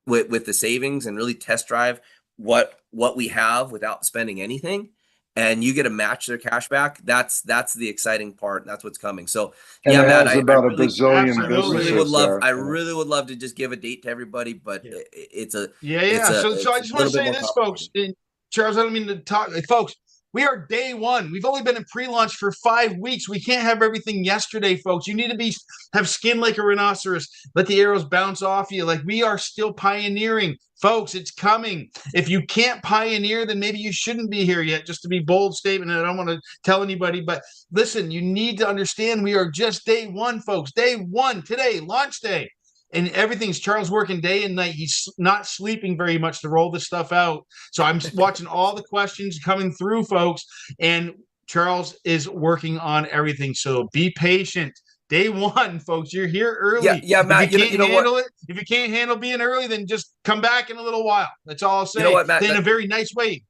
with the savings and really test drive what we have without spending anything, and you get to match their cash back, that's the exciting part. That's what's coming. So And yeah, it Matt, has I about a really bazillion Absolutely. businesses I there. really would love to just give a date to everybody, but Yeah. it's a Yeah. So I it's a just want little to bit say more this, folks. complicated. And Charles, I don't mean to talk, folks. We are day one. We've only been in pre-launch for 5 weeks. We can't have everything yesterday, folks. You need to have skin like a rhinoceros. Let the arrows bounce off you. Like we are still pioneering, folks. It's coming. If you can't pioneer, then maybe you shouldn't be here yet. Just to be bold statement, and I don't want to tell anybody, but listen, you need to understand we are just day one, folks. Day one today, launch day. And everything's Charles working day and night. He's not sleeping very much to roll this stuff out. So I'm watching all the questions coming through, folks, and Charles is working on everything. So be patient. Day one, folks, you're here early. Yeah, If you Matt, can't you know what? handle it, if you can't handle being early, then just come back in a little while. That's all I'll You know say. what, Matt? In a very nice way.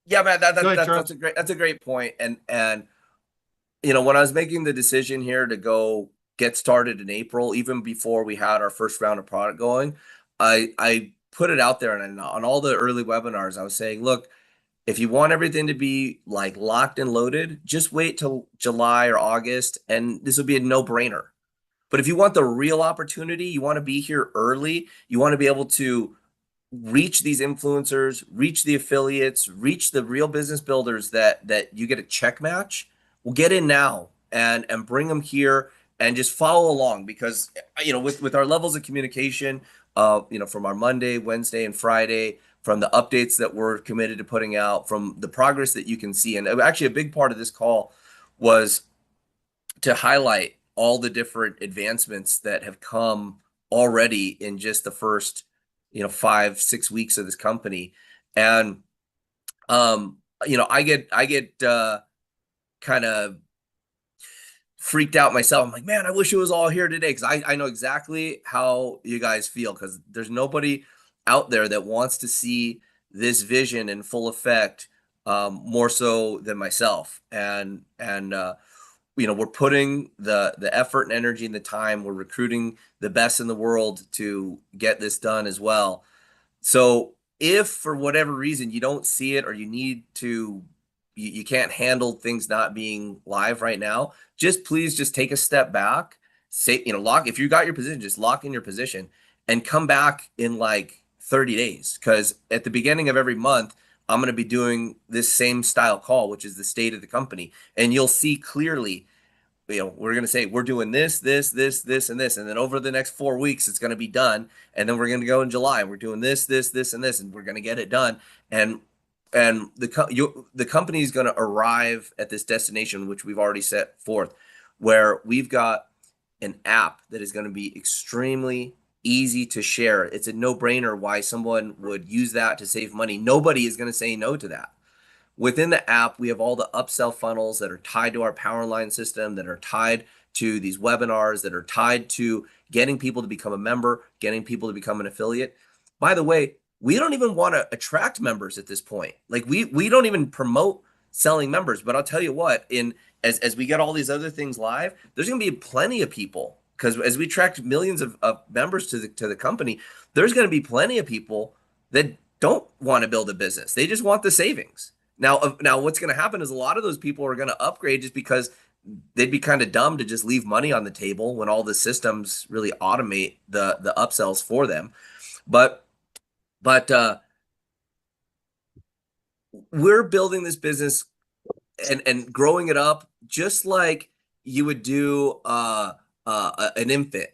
Yeah, Matt, Go ahead, Charles. that's a great point. And when I was making the decision here to go get started in April, even before we had our first round of product going, I put it out there, and on all the early webinars, I was saying, look, if you want everything to be like locked and loaded, just wait till July or August, and this will be a no-brainer. But if you want the real opportunity, you want to be here early, you want to be able to reach these influencers, reach the affiliates, reach the real business builders that you get a check match, well, get in now and bring them here and just follow along, because with our levels of communication, from our Monday, Wednesday, and Friday, from the updates that we're committed to putting out, from the progress that you can see. And actually a big part of this call was to highlight all the different advancements that have come already in just the first 5-6 weeks of this company. And I get kind of freaked out myself. I'm like, man, I wish it was all here today, because I know exactly how you guys feel, because there's nobody out there that wants to see this vision in full effect more so than myself. And we're putting the effort and energy and the time. We're recruiting the best in the world to get this done as well. So if for whatever reason you don't see it, or you can't handle things not being live right now, please take a step back. Say, if you got your position, just lock in your position and come back in like 30 days. Because at the beginning of every month, I'm going to be doing this same style call, which is the state of the company. And you'll see clearly, we're going to say we're doing this, and this. And then over the next 4 weeks, it's going to be done. And then we're going to go in July. We're doing this, and this, and we're going to get it done. And the company is going to arrive at this destination, which we've already set forth, where we've got an app that is going to be extremely easy to share. It's a no-brainer why someone would use that to save money. Nobody is going to say no to that. Within the app, we have all the upsell funnels that are tied to our Powerline system, that are tied to these webinars, that are tied to getting people to become a member, getting people to become an affiliate. By the way, we don't even want to attract members at this point. Like we don't even promote selling members, but I'll tell you what, as we get all these other things live, there's going to be plenty of people, because as we attract millions of members to the company, there's going to be plenty of people that don't want to build a business. They just want the savings. Now what's going to happen is a lot of those people are going to upgrade just because they'd be kind of dumb to just leave money on the table when all the systems really automate the upsells for them. But we're building this business and growing it up just like you would do an infant,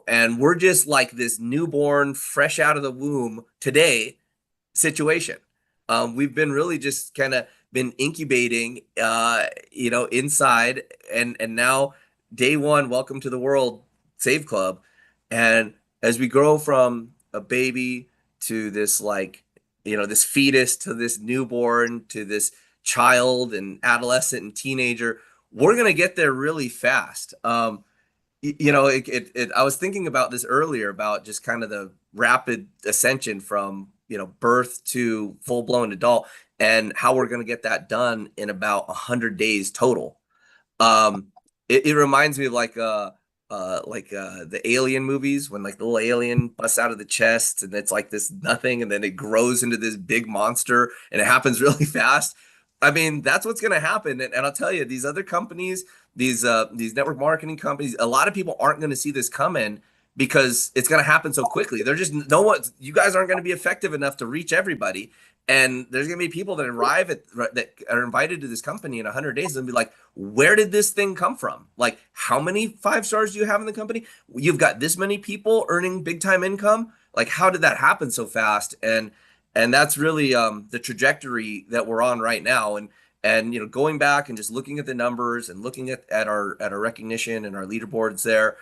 and we're just like this newborn, fresh out of the womb today situation. We've been really just kind of been incubating, inside, and now day one, welcome to the world, Save Club. And as we grow from a baby to this, this fetus, to this newborn, to this child and adolescent and teenager, we're going to get there really fast. I was thinking about this earlier, about just kind of the rapid ascension from, birth to full-blown adult, and how we're going to get that done in about 100 days total. It reminds me of the Alien movies, when like the little alien busts out of the chest and it's like this nothing, and then it grows into this big monster, and it happens really fast. I mean, that's what's going to happen. And I'll tell you, these other companies, these network marketing companies, a lot of people aren't going to see this coming, because it's going to happen so quickly. They're just, you guys aren't going to be effective enough to reach everybody. And there's going to be people that that are invited to this company in 100 days and be like, where did this thing come from? Like, how many 5 stars do you have in the company? You've got this many people earning big time income. Like, how did that happen so fast? And that's really the trajectory that we're on right now. And going back and just looking at the numbers and looking at our recognition and our leaderboards there,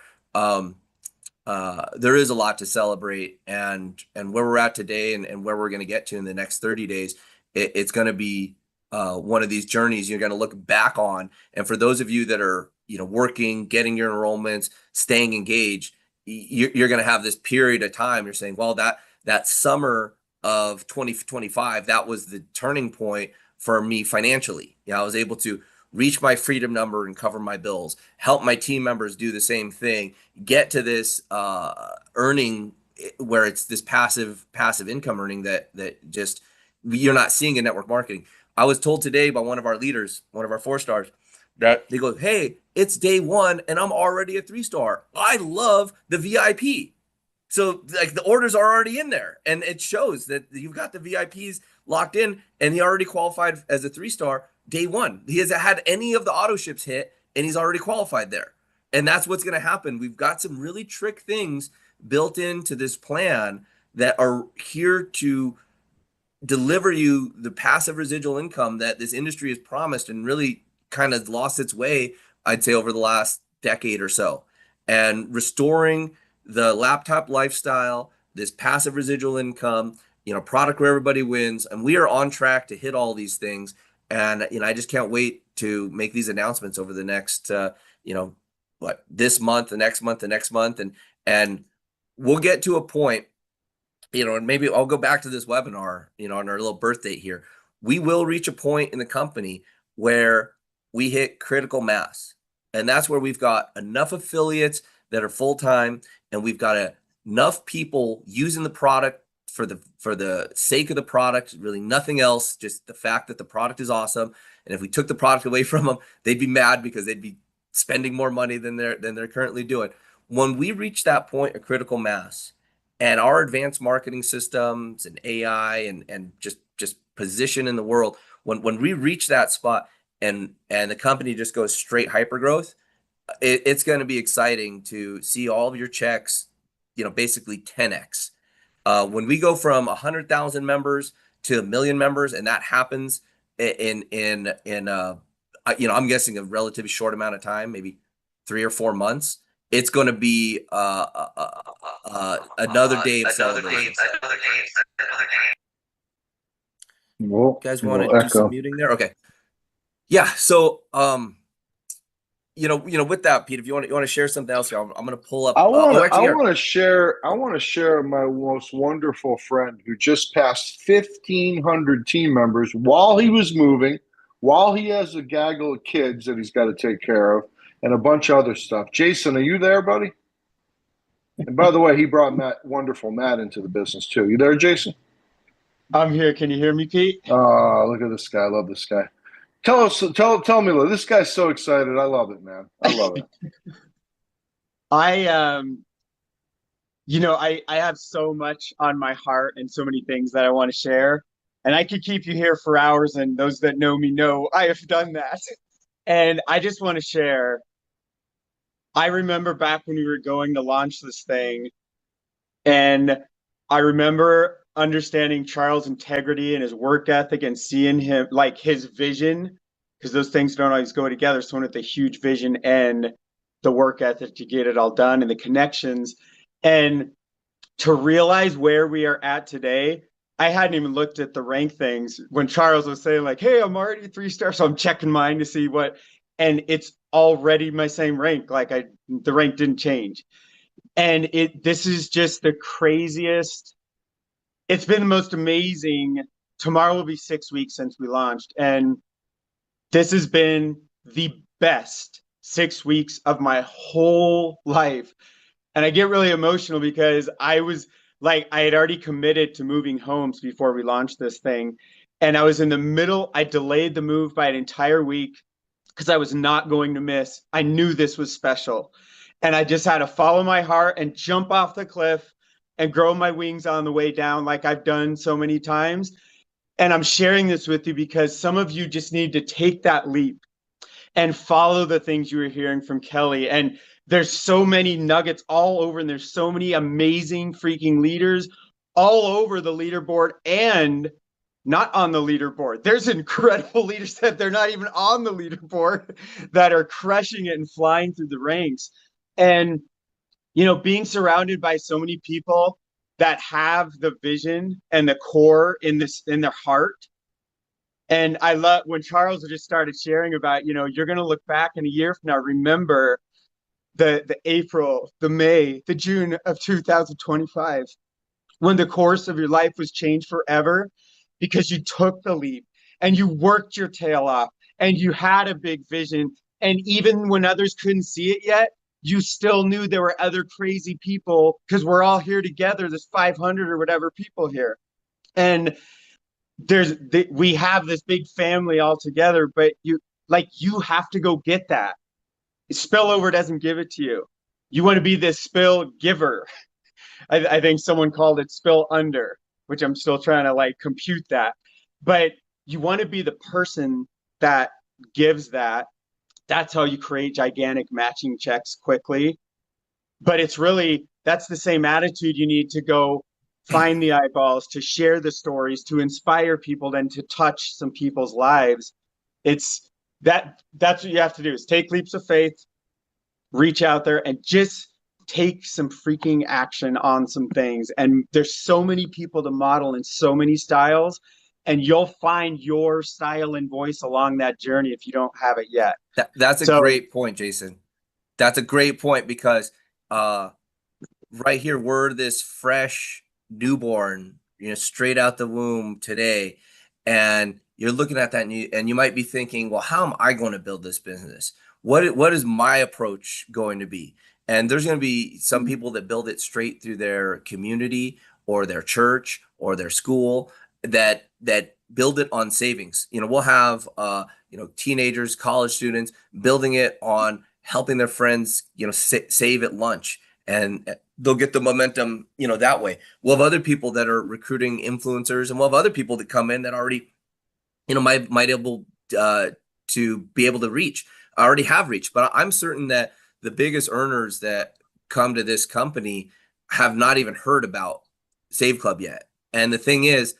there is a lot to celebrate, and where we're at today and where we're going to get to in the next 30 days, it's going to be one of these journeys you're going to look back on. And for those of you that are, working, getting your enrollments, staying engaged, you're going to have this period of time. You're saying, well, that summer of 2025, that was the turning point for me financially. I was able to reach my freedom number and cover my bills, help my team members do the same thing, get to this earning where it's this passive income earning that just you're not seeing in network marketing. I was told today by one of our leaders, one of our 4 stars, that they go, hey, it's day 1 and I'm already a 3-star. I love the VIP. So like the orders are already in there, and it shows that you've got the VIPs locked in, and he already qualified as a 3-star day 1. He hasn't had any of the auto ships hit, and he's already qualified there. And that's what's going to happen. We've got some really trick things built into this plan that are here to deliver you the passive residual income that this industry has promised and really kind of lost its way, I'd say, over the last decade or so. And restoring the laptop lifestyle, this passive residual income, product where everybody wins. And we are on track to hit all these things. And, I just can't wait to make these announcements over the next, this month, the next month. And we'll get to a point, and maybe I'll go back to this webinar, on our little birth date here. We will reach a point in the company where we hit critical mass. And that's where we've got enough affiliates that are full-time, and we've got enough people using the product for the sake of the product, really nothing else, just the fact that the product is awesome. And if we took the product away from them, they'd be mad because they'd be spending more money than they're currently doing. When we reach that point of critical mass, And our advanced marketing systems and AI and just position in the world, when we reach that spot and the company just goes straight hyper growth, it's going to be exciting to see all of your checks, basically 10x. When we go from 100,000 members to 1 million members, and that happens in I'm guessing a relatively short amount of time, maybe 3 or 4 months, it's going to be another day of celebration. Well, You guys want to we'll do some echo. muting there? Okay. Yeah. So, with that, Pete, if you want to share something else here, I'm going to pull up. I Actually, want to share my most wonderful friend who just passed 1,500 team members while he was moving, while he has a gaggle of kids that he's got to take care of, and a bunch of other stuff. Jason, are you there, buddy? And by the way, he brought wonderful Matt into the business too. You there, Jason? I'm here. Can you hear me, Pete? Oh, look at this guy. I love this guy. Tell me, this guy's so excited. I love it, man. I love it. I have so much on my heart and so many things that I want to share. And I could keep you here for hours, and those that know me know I have done that. And I just want to share. I remember back when we were going to launch this thing, and I remember understanding Charles' integrity and his work ethic and seeing him, like his vision, because those things don't always go together. Someone with a huge vision and the work ethic to get it all done and the connections. And to realize where we are at today, I hadn't even looked at the rank things when Charles was saying like, hey, I'm already 3-star. So I'm checking mine to see what, and it's already my same rank. Like the rank didn't change. And this is just the craziest. It's been the most amazing. Tomorrow will be 6 weeks since we launched. And this has been the best 6 weeks of my whole life. And I get really emotional because I had already committed to moving homes before we launched this thing. And I was in the middle. I delayed the move by an entire week because I was not going to miss. I knew this was special. And I just had to follow my heart and jump off the cliff and grow my wings on the way down like I've done so many times. And I'm sharing this with you because some of you just need to take that leap and follow the things you were hearing from Kelly. And there's so many nuggets all over, and there's so many amazing freaking leaders all over the leaderboard and not on the leaderboard. There's incredible leaders that they're not even on the leaderboard that are crushing it and flying through the ranks. And, being surrounded by so many people that have the vision and the core in their heart. And I love when Charles just started sharing about, you're going to look back in a year from now, remember the April, the May, the June of 2025, when the course of your life was changed forever because you took the leap and you worked your tail off and you had a big vision. And even when others couldn't see it yet, you still knew there were other crazy people because we're all here together. There's 500 or whatever people here. And we have this big family all together, but you have to go get that. Spillover doesn't give it to you. You want to be this spill giver. I think someone called it spill under, which I'm still trying to compute that. But you want to be the person that gives that. That's how you create gigantic matching checks quickly. But that's the same attitude you need to go find the eyeballs, to share the stories, to inspire people, then to touch some people's lives. That's what you have to do, is take leaps of faith, reach out there and just take some freaking action on some things. And there's so many people to model in so many styles, and you'll find your style and voice along that journey if you don't have it yet. That's a great point, Jason. That's a great point because right here, we're this fresh newborn, straight out the womb today. And you're looking at that and you might be thinking, well, how am I going to build this business? What is my approach going to be? And there's going to be some people that build it straight through their community or their church or their school that build it on savings. We'll have teenagers, college students building it on helping their friends, save at lunch and they'll get the momentum, that way. We'll have other people that are recruiting influencers, and we'll have other people that come in that already, might able to be able to reach. I already have reached, but I'm certain that the biggest earners that come to this company have not even heard about Save Club yet. And the thing is,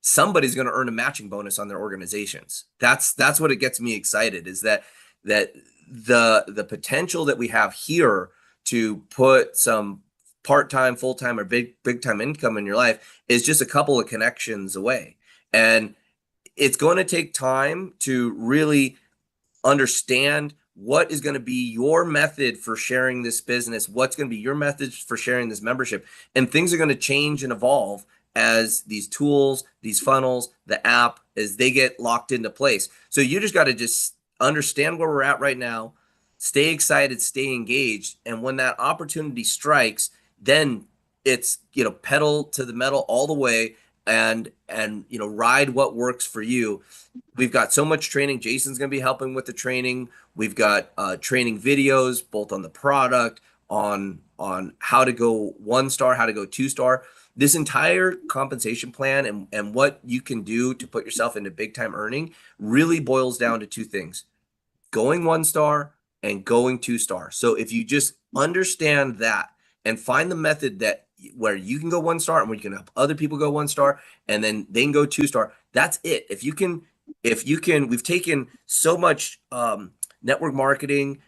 somebody's going to earn a matching bonus on their organizations. That's what it gets me excited, is that the potential that we have here to put some part-time, full-time, or big time income in your life is just a couple of connections away. And it's going to take time to really understand what is going to be your method for sharing this business, what's going to be your method for sharing this membership. And things are going to change and evolve as these tools, these funnels, the app, as they get locked into place. So you just got to just understand where we're at right now, stay excited, stay engaged. And when that opportunity strikes, then it's, pedal to the metal all the way, and ride what works for you. We've got so much training. Jason's going to be helping with the training. We've got training videos, both on the product, on how to go 1-star, how to go 2-star. This entire compensation plan and what you can do to put yourself into big time earning really boils down to two things: going 1-star and going 2-star. So if you just understand that and find the method that where you can go 1-star and where you can help other people go 1-star, and then they can go 2-star, that's it. If you can, we've taken so much network marketing,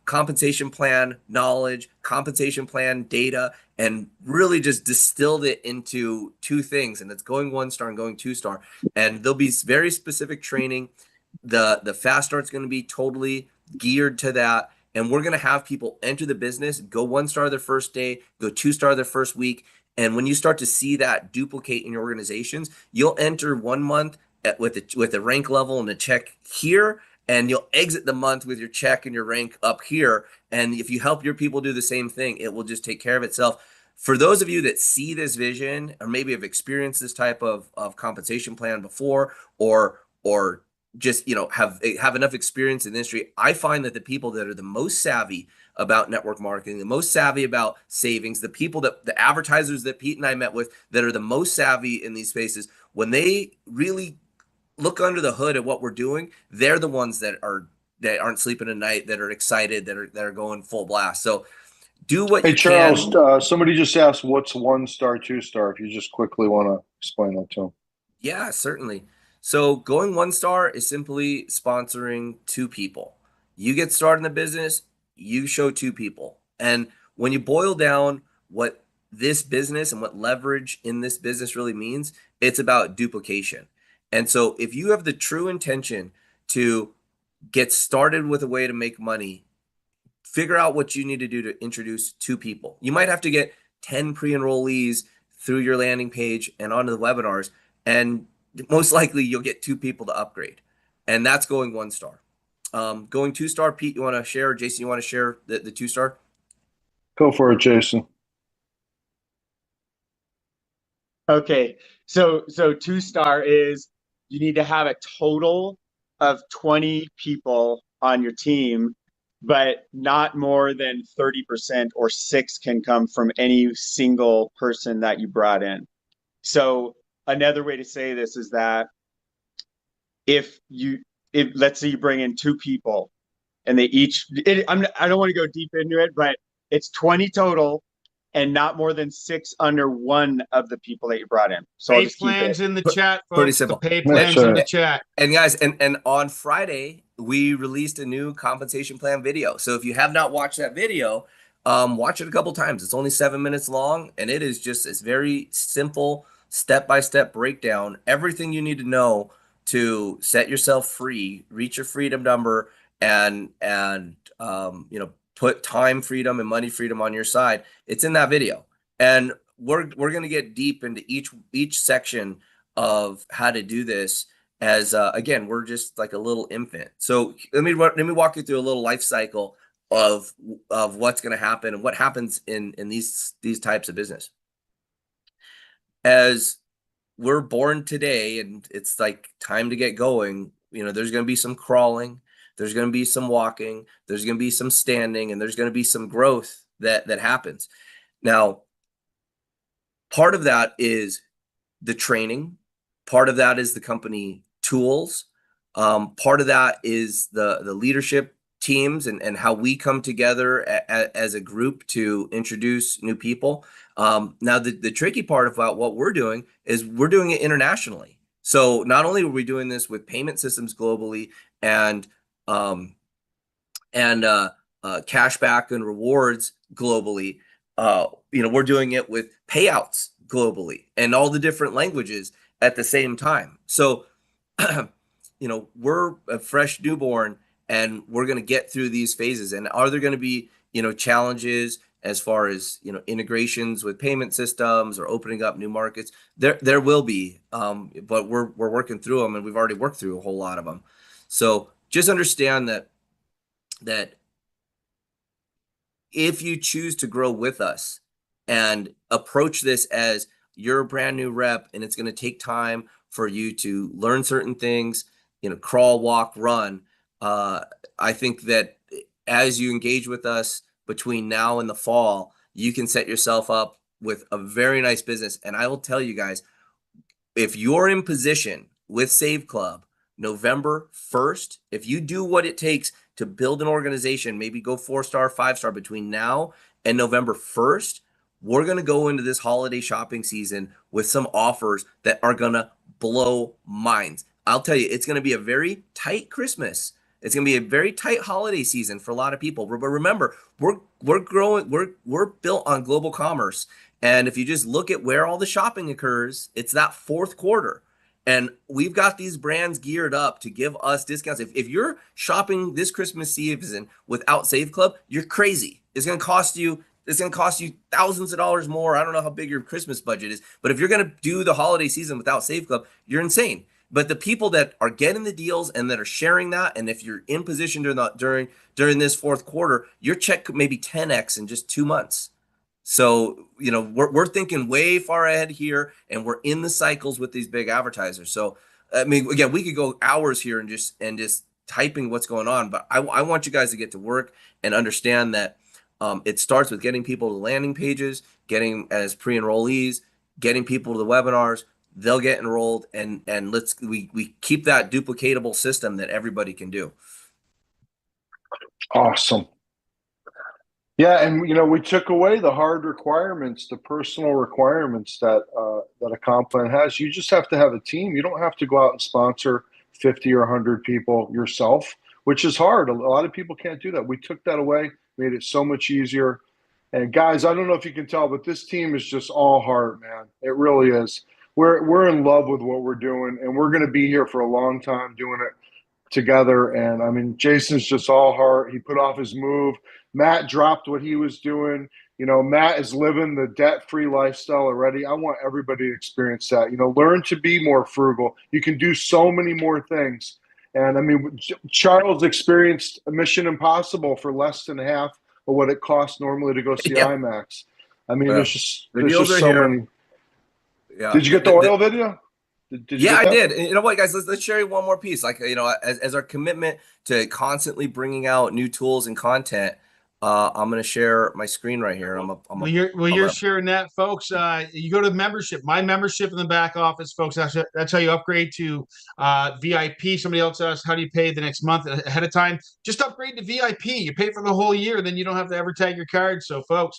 compensation plan knowledge, compensation plan data, and really just distilled it into two things, and it's going 1-star and going 2-star. And there'll be very specific training. The fast start's going to be totally geared to that. And we're going to have people enter the business, go 1-star their first day, go 2-star their first week. And when you start to see that duplicate in your organizations, you'll enter 1 month with a rank level and a check here, and you'll exit the month with your check and your rank up here. And if you help your people do the same thing, it will just take care of itself. For those of you that see this vision, or maybe have experienced this type of compensation plan before, or just have enough experience in the industry, I find that the people that are the most savvy about network marketing, the most savvy about savings, the advertisers that Pete and I met with that are the most savvy in these spaces, when they really look under the hood at what we're doing, they're the ones that aren't sleeping at night, that are excited, that are going full blast. So do what Hey, you Charles, can. somebody just asked what's 1-star, 2-star, if you just quickly want to explain that to them. Yeah, certainly. So going 1-star is simply sponsoring 2 people. You get started in the business, you show 2 people. And when you boil down what this business and what leverage in this business really means, it's about duplication. And so if you have the true intention to get started with a way to make money, figure out what you need to do to introduce 2 people. You might have to get 10 pre-enrollees through your landing page and onto the webinars, and most likely you'll get 2 people to upgrade. And that's going 1-star. Going 2-star, Pete, you want to share, or Jason, you want to share the 2-star? Go for it, Jason. Okay, so 2-star is you need to have a total of 20 people on your team, but not more than 30%, or 6 can come from any single person that you brought in. So another way to say this is that if let's say you bring in 2 people and they each, I don't want to go deep into it, but it's 20 total, and not more than 6 under one of the people that you brought in. So I'll Pay just keep plans it in the chat, folks. Pretty simple. The pay That's plans in the right. chat. And guys, and on Friday, we released a new compensation plan video. So if you have not watched that video, watch it a couple times. It's only 7 minutes long, and it is just this very simple step-by-step breakdown. Everything you need to know to set yourself free, reach your freedom number, and put time freedom and money freedom on your side. It's in that video. And we're going to get deep into each section of how to do this, as again, we're just like a little infant. So let me walk you through a little life cycle of what's going to happen and what happens in these types of business. As we're born today and it's like time to get going, there's going to be some crawling, there's going to be some walking, there's going to be some standing, and there's going to be some growth that happens. Now, part of that is the training. Part of that is the company tools. Part of that is the leadership teams and how we come together as a group to introduce new people. Now, the tricky part about what we're doing is we're doing it internationally. So not only are we doing this with payment systems globally and cashback and rewards globally, we're doing it with payouts globally and all the different languages at the same time. So, we're a fresh newborn and we're going to get through these phases. And are there going to be, challenges as far as, integrations with payment systems or opening up new markets? There will be, but we're working through them, and we've already worked through a whole lot of them. So just understand that if you choose to grow with us and approach this as you're a brand new rep and it's going to take time for you to learn certain things, crawl, walk, run. I think that as you engage with us between now and the fall, you can set yourself up with a very nice business. And I will tell you guys, if you're in position with Save Club November 1st, if you do what it takes to build an organization, maybe go 4-star, 5-star between now and November 1st, we're going to go into this holiday shopping season with some offers that are going to blow minds. I'll tell you, it's going to be a very tight Christmas. It's going to be a very tight holiday season for a lot of people. But remember, we're growing, we're built on global commerce. And if you just look at where all the shopping occurs, it's that fourth quarter. And we've got these brands geared up to give us discounts. If you're shopping this Christmas season without Save Club, you're crazy. It's going to cost you thousands of dollars more. I don't know how big your Christmas budget is, but if you're going to do the holiday season without Save Club, you're insane. But the people that are getting the deals and that are sharing that, and if you're in position during this fourth quarter, your check could maybe 10x in just 2 months. So, we're thinking way far ahead here, and we're in the cycles with these big advertisers. So, I mean, again, we could go hours here and just typing what's going on, but I want you guys to get to work and understand that it starts with getting people to landing pages, getting as pre-enrollees, getting people to the webinars. They'll get enrolled, and we keep that duplicatable system that everybody can do. Awesome. Yeah, and we took away the hard requirements, the personal requirements that a comp plan has. You just have to have a team. You don't have to go out and sponsor 50 or 100 people yourself, which is hard. A lot of people can't do that. We took that away, made it so much easier. And guys, I don't know if you can tell, but this team is just all heart, man. It really is. We're in love with what we're doing, and we're going to be here for a long time doing it together. And I mean, Jason's just all heart. He put off his move. Matt dropped what he was doing. Matt is living the debt-free lifestyle already. I want everybody to experience that. Learn to be more frugal. You can do so many more things. And I mean, Charles experienced a Mission Impossible for less than half of what it costs normally to go see IMAX. I mean, there's just so many. Yeah. Did you get the oil video? Did you I get that? did. And you know what, guys? Let's share one more piece. Like, as our commitment to constantly bringing out new tools and content, I'm going to share my screen right here. You're sharing that, folks. You go to membership, my membership in the back office, folks. That's how you upgrade to VIP. Somebody else asked, how do you pay the next month ahead of time? Just upgrade to VIP. You pay for the whole year, then you don't have to ever tag your card. So, folks,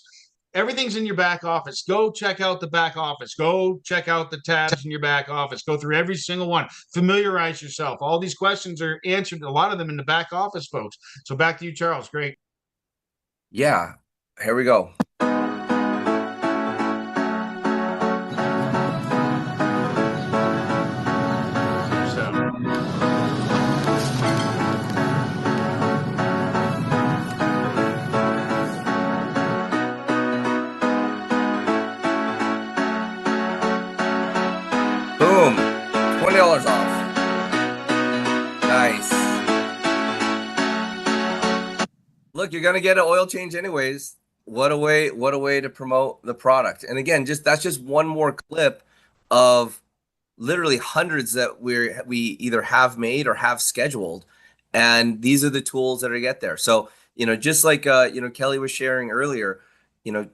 everything's in your back office. Go check out the back office. Go check out the tabs in your back office. Go through every single one. Familiarize yourself. All these questions are answered, a lot of them in the back office, folks. So back to you, Charles. Great. Yeah, here we go. Boom, $20 off. Nice. Look, you're gonna get an oil change anyways. What a way to promote the product. And again, that's just one more clip of literally hundreds that we either have made or have scheduled. And these are the tools that are get there. So, just like Kelly was sharing earlier,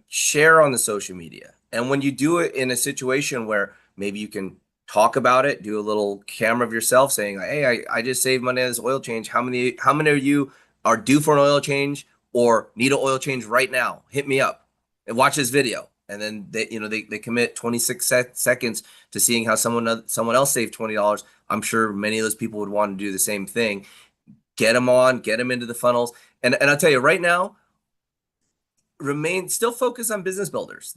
share on the social media. And when you do it in a situation where maybe you can talk about it, do a little camera of yourself saying, like, hey, I just saved money on this oil change. How many of you are due for an oil change or need an oil change right now? Hit me up and watch this video. And then they commit 26 seconds to seeing how someone else saved $20. I'm sure many of those people would want to do the same thing. Get them into the funnels. And I'll tell you right now, still focus on business builders.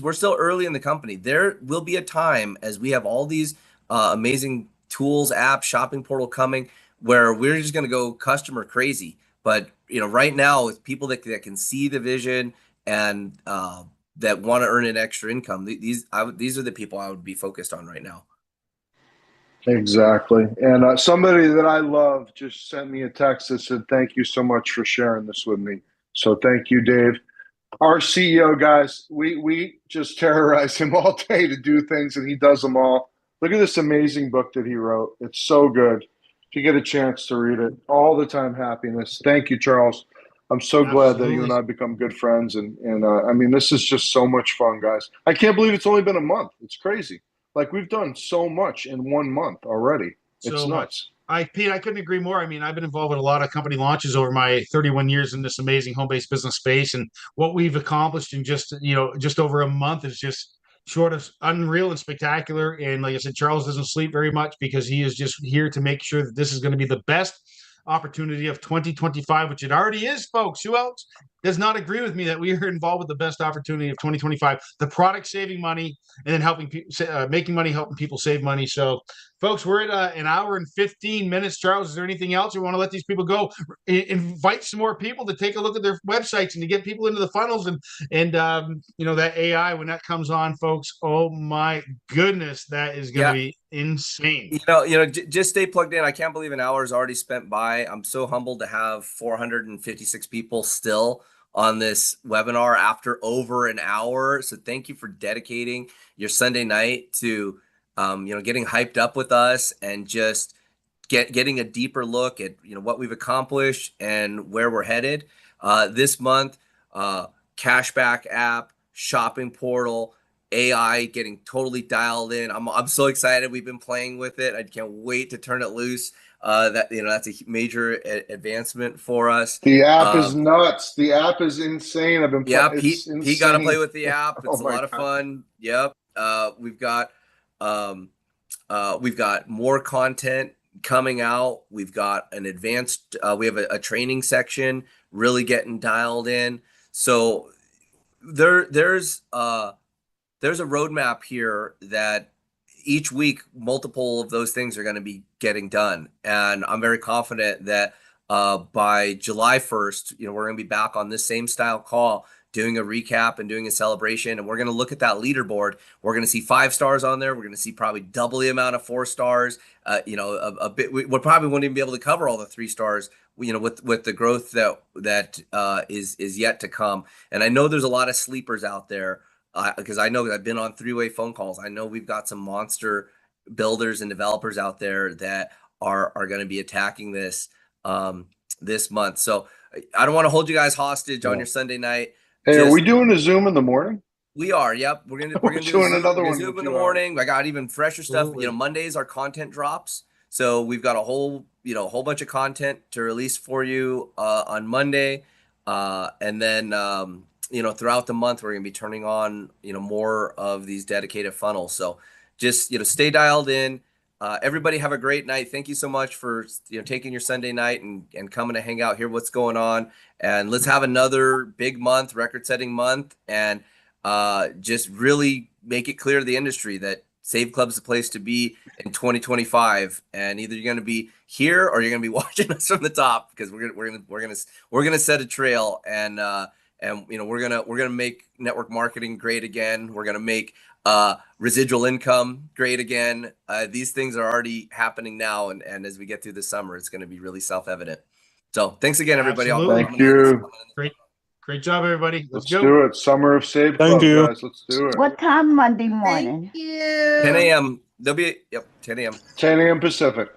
We're still early in the company. There will be a time as we have all these amazing tools, apps, shopping portal coming where we're just going to go customer crazy. But right now, with people that can see the vision and that want to earn an extra income, these are the people I would be focused on right now. Exactly. And somebody that I love just sent me a text that said, thank you so much for sharing this with me. So thank you, Dave. Our CEO, guys, we just terrorize him all day to do things, and he does them all. Look at this amazing book that he wrote. It's so good. If you get a chance to read it, All the Time Happiness. Thank you, Charles. I'm so glad that you and I become good friends. And I mean, this is just so much fun, guys. I can't believe it's only been a month. It's crazy. Like, we've done so much in 1 month already. It's nuts. Pete, I couldn't agree more. I mean, I've been involved with a lot of company launches over my 31 years in this amazing home-based business space, and what we've accomplished in just over a month is just short of unreal and spectacular. And like I said, Charles doesn't sleep very much because he is just here to make sure that this is going to be the best opportunity of 2025, which it already is, folks. Who else does not agree with me that we are involved with the best opportunity of 2025? The product saving money and then helping people, making money, helping people save money. So, folks, we're at an hour and 15 minutes. Charles, is there anything else you want to let these people go? Invite some more people to take a look at their websites and to get people into the funnels and that AI when that comes on, folks. Oh my goodness, that is going to be insane. Just stay plugged in. I can't believe an hour is already spent by. I'm so humbled to have 456 people still on this webinar after over an hour. So thank you for dedicating your Sunday night to getting hyped up with us and just getting a deeper look at what we've accomplished and where we're headed. This month, cashback app, shopping portal, AI getting totally dialed in. I'm so excited. We've been playing with it. I can't wait to turn it loose. That's a major advancement for us. The app is nuts. The app is insane. I've been playing. Pete got to play with the app. It's a lot of fun. Yep. We've got more content coming out. We've got an advanced. We have a training section really getting dialed in. So there's a roadmap here that each week multiple of those things are going to be getting done, and I'm very confident that by July 1st, we're going to be back on this same style call doing a recap and doing a celebration, and we're going to look at that leaderboard. We're going to see 5 stars on there. We're going to see probably double the amount of 4 stars. A bit. We probably won't even be able to cover all the 3 stars. With the growth that is yet to come. And I know there's a lot of sleepers out there because I know that I've been on 3-way phone calls. I know we've got some monster builders and developers out there that are going to be attacking this this month. So I don't want to hold you guys hostage on your Sunday night. Hey, are we doing a Zoom in the morning? We are. Yep. We're gonna do another one Zoom in the morning. I got even fresher stuff. Mondays our content drops. So we've got a whole bunch of content to release for you on Monday. And then throughout the month we're gonna be turning on more of these dedicated funnels. So just stay dialed in. Everybody have a great night. Thank you so much for taking your Sunday night and coming to hang out, hear what's going on, and let's have another big month, record-setting month, and just really make it clear to the industry that Save Club's the place to be in 2025. And either you're going to be here or you're going to be watching us from the top, because we're gonna set a trail, and we're gonna make network marketing great again. We're gonna make residual income great again. These things are already happening now, and as we get through the summer, it's going to be really self-evident. So thanks again, everybody. Thank you. Great job, everybody. Let's do it. Summer of Save Club, guys. Let's do it. What time Monday morning? Thank you. 10 a.m. There'll be 10 a.m. 10 a.m. Pacific.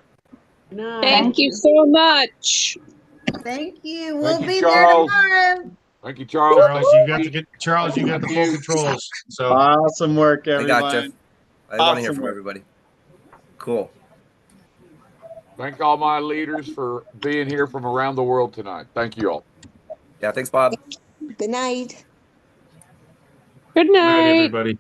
Thank you so much. Thank you. We'll you, be Charles. there tomorrow. Thank you, Charles. Charles, you got the full controls. So Charles, you got the full controls. So Awesome work, I everyone. gotcha. I want to hear Awesome from work. everybody. Cool. Thank all my leaders for being here from around the world tonight. Thank you all. Yeah, thanks, Bob. Good night. Good good night, night. everybody.